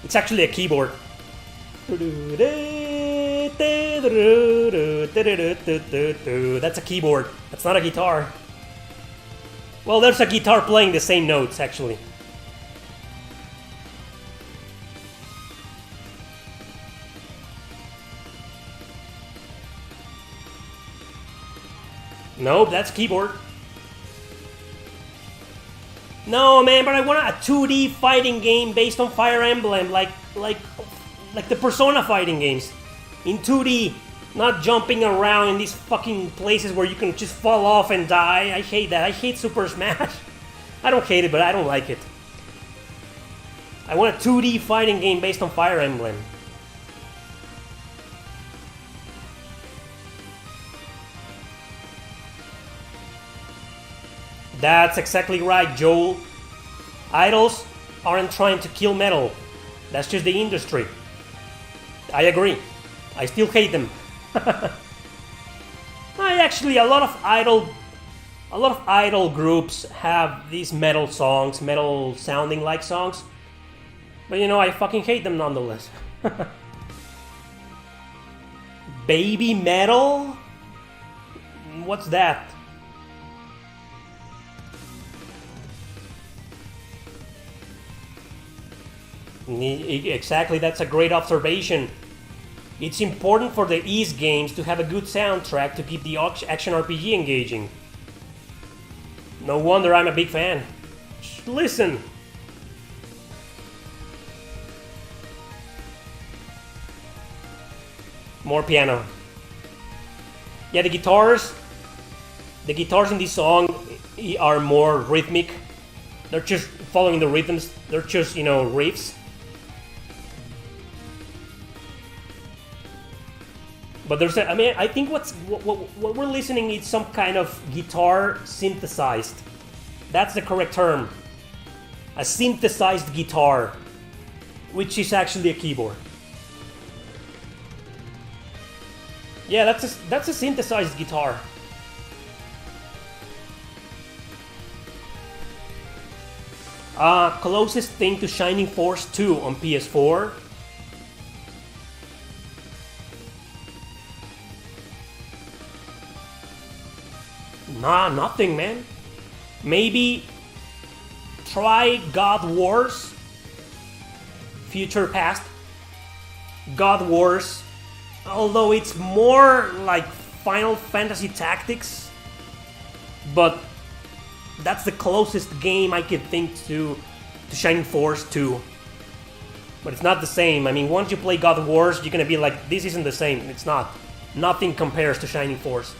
It's actually a keyboard. That's a keyboard. That's not a guitar. Well, there's a guitar playing the same notes, actually. Nope, that's keyboard. No, man, but I want a 2D fighting game based on Fire Emblem, like the Persona fighting games. In 2D, not jumping around in these fucking places where you can just fall off and die. I hate that. I hate Super Smash. I don't hate it, but I don't like it. I want a 2D fighting game based on Fire Emblem. That's exactly right, Joel. Idols aren't trying to kill metal. That's just the industry. I agree. I still hate them. A lot of idol groups have these metal songs, metal sounding like songs. But you know, I fucking hate them nonetheless. Baby metal? What's that? Exactly, that's a great observation. It's important for the Ys games to have a good soundtrack to keep the action RPG engaging. No wonder I'm a big fan. Listen. More piano. Yeah, the guitars in this song are more rhythmic. They're just following the rhythms. They're just, you know, riffs. But there's I think what we're listening is some kind of guitar synthesized. That's the correct term. A synthesized guitar, which is actually a keyboard. Yeah, that's a synthesized guitar. Closest thing to Shining Force 2 on PS4. Nah, nothing, man. Maybe try God Wars Future Past. God Wars, although it's more like Final Fantasy Tactics, but that's the closest game I could think to Shining Force 2. But it's not the same. I mean, once you play God Wars, you're gonna be like, this isn't the same. It's not. Nothing compares to Shining Force.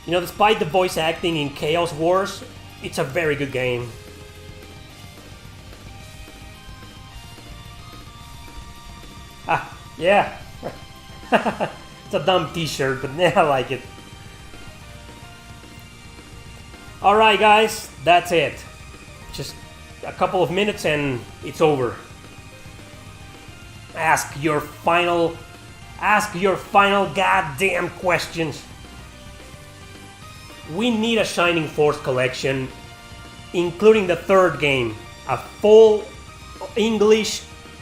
You know, despite the voice acting in Chaos Wars, it's a very good game. Ah, yeah. It's a dumb t-shirt, but I like it. Alright guys, that's it. Just a couple of minutes and it's over. Ask your final goddamn questions. We need a Shining Force collection, including the third game. A full English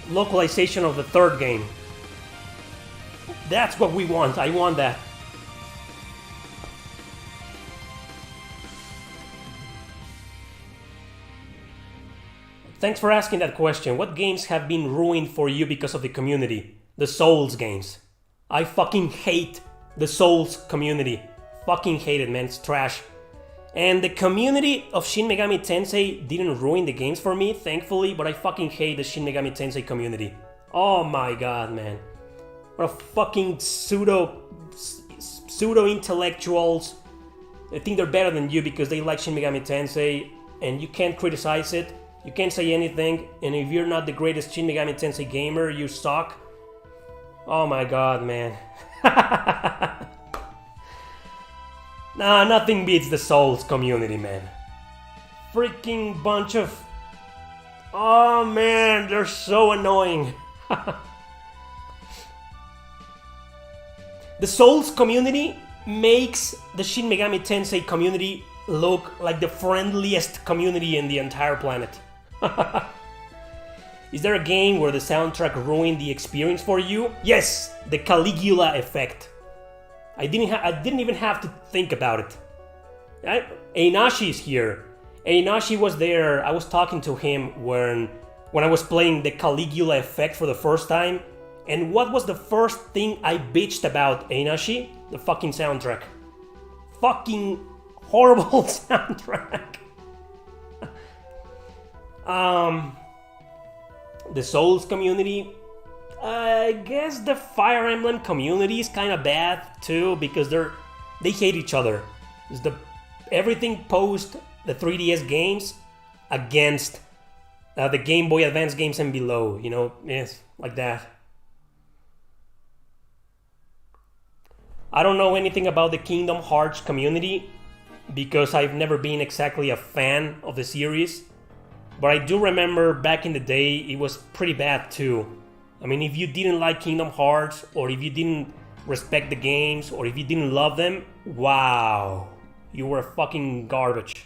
localization of the third game. That's what we want. I want that. Thanks for asking that question. What games have been ruined for you because of the community? The Souls games. I fucking hate the Souls community. Fucking hate it, man. It's trash. And the community of Shin Megami Tensei didn't ruin the games for me, thankfully, but I fucking hate the Shin Megami Tensei community. Oh my god, man. What a fucking pseudo-intellectuals. They think they're better than you because they like Shin Megami Tensei, and you can't criticize it, you can't say anything, and if you're not the greatest Shin Megami Tensei gamer, you suck. Oh my god, man. Nah, nothing beats the Souls community, man. Freaking bunch of... Oh man, they're so annoying. The Souls community makes the Shin Megami Tensei community look like the friendliest community in the entire planet. Is there a game where the soundtrack ruined the experience for you? Yes, the Caligula effect. I didn't even have to think about it. Einashi is here. Einashi was there. I was talking to him when I was playing the Caligula effect for the first time. And what was the first thing I bitched about, Einashi? The fucking soundtrack. Fucking horrible soundtrack. The Souls community. I guess the Fire Emblem community is kind of bad too because they hate each other. It's everything post the 3DS games against the Game Boy Advance games and below. You know, yes, like that. I don't know anything about the Kingdom Hearts community because I've never been exactly a fan of the series. But I do remember back in the day it was pretty bad too. I mean, if you didn't like Kingdom Hearts, or if you didn't respect the games, or if you didn't love them, wow, you were fucking garbage.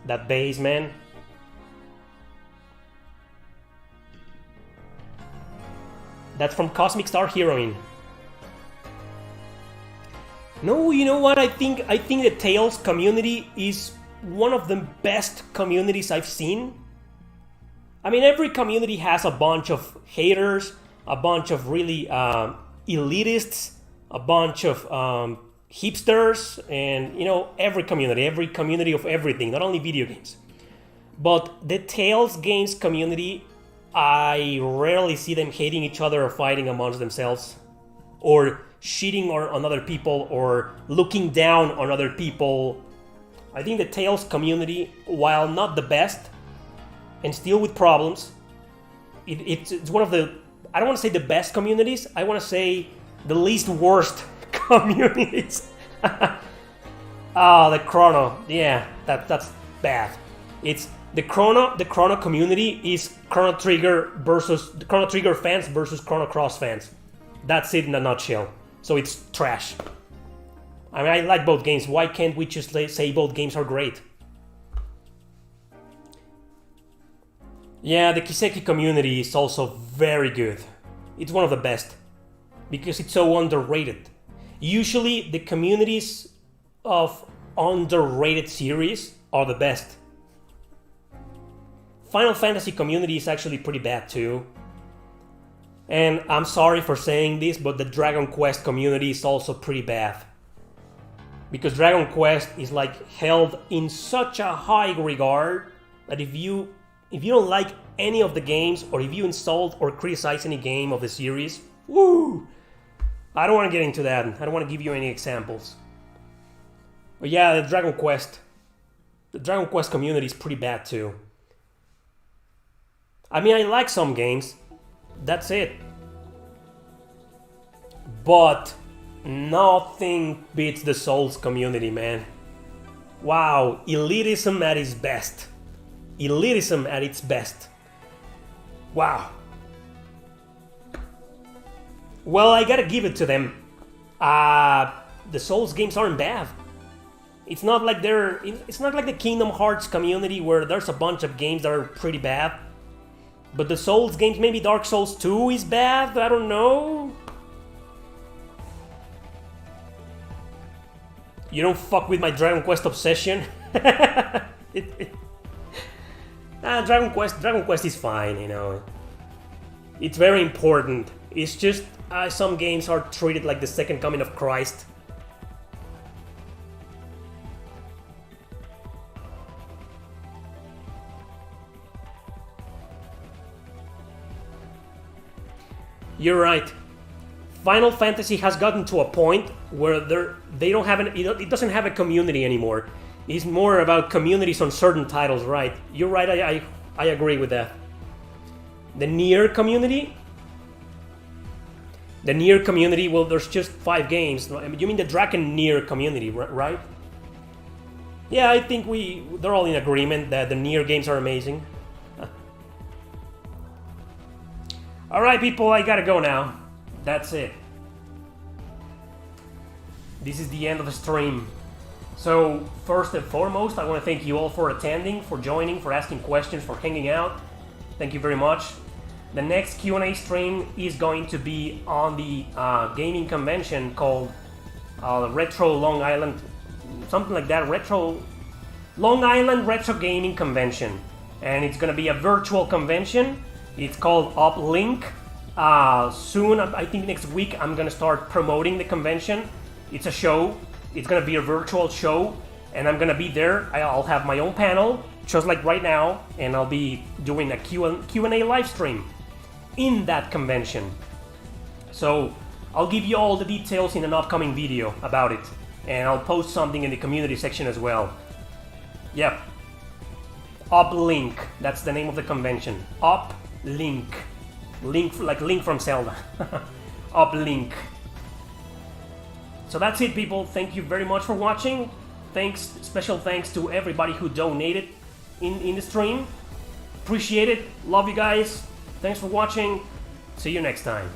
That bass, man. That's from Cosmic Star Heroine. No, you know what? I think the Tales community is one of the best communities I've seen. I mean, every community has a bunch of haters, a bunch of really elitists, a bunch of hipsters, and you know, every community of everything, not only video games. But the Tales games community, I rarely see them hating each other or fighting amongst themselves, or shitting on other people, or looking down on other people. I think the Tales community, while not the best, and still with problems, it's one of the, I don't want to say the best communities, I want to say the least worst communities. The Chrono, yeah, that's bad. It's the Chrono community is Chrono Trigger fans versus Chrono Cross fans. That's it in a nutshell. So it's trash. I mean, I like both games. Why can't we just say both games are great? Yeah, the Kiseki community is also very good. It's one of the best because it's so underrated. Usually the communities of underrated series are the best. Final Fantasy community is actually pretty bad too. And I'm sorry for saying this, but the Dragon Quest community is also pretty bad. Because Dragon Quest is like held in such a high regard that if you don't like any of the games, or if you insult or criticize any game of the series, woo! I don't want to get into that. I don't want to give you any examples. But yeah, the Dragon Quest community is pretty bad too. I mean, I like some games. That's it. But nothing beats the Souls community, man. Wow, elitism at its best. Elitism at its best. Wow. Well, I gotta give it to them. The Souls games aren't bad. It's not like the Kingdom Hearts community where there's a bunch of games that are pretty bad. But the Souls games, maybe Dark Souls 2 is bad, I don't know. You don't fuck with my Dragon Quest obsession. Dragon Quest is fine, you know. It's very important. It's just some games are treated like the second coming of Christ. You're right. Final Fantasy has gotten to a point where they don't have it doesn't have a community anymore. It's more about communities on certain titles, right? You're right, I agree with that. The Nier community? The Nier community, well, there's just 5 games. You mean the Dragon Nier community, right? Yeah, I think they're all in agreement that the Nier games are amazing. Alright people, I gotta go now. That's it. This is the end of the stream. So, first and foremost, I want to thank you all for attending, for joining, for asking questions, for hanging out. Thank you very much. The next Q&A stream is going to be on the gaming convention called Retro Long Island, something like that, Long Island Retro Gaming Convention. And it's going to be a virtual convention. It's called Uplink. Soon, I think next week, I'm going to start promoting the convention. It's a show. It's going to be a virtual show, and I'm going to be there. I'll have my own panel, just like right now, and I'll be doing a Q&A live stream in that convention. So I'll give you all the details in an upcoming video about it, and I'll post something in the community section as well. Yep. Uplink, that's the name of the convention. Uplink. Link, like Link from Zelda. Uplink. So that's it, people. Thank you very much for watching. Special thanks to everybody who donated in the stream. Appreciate it. Love you guys. Thanks for watching. See you next time.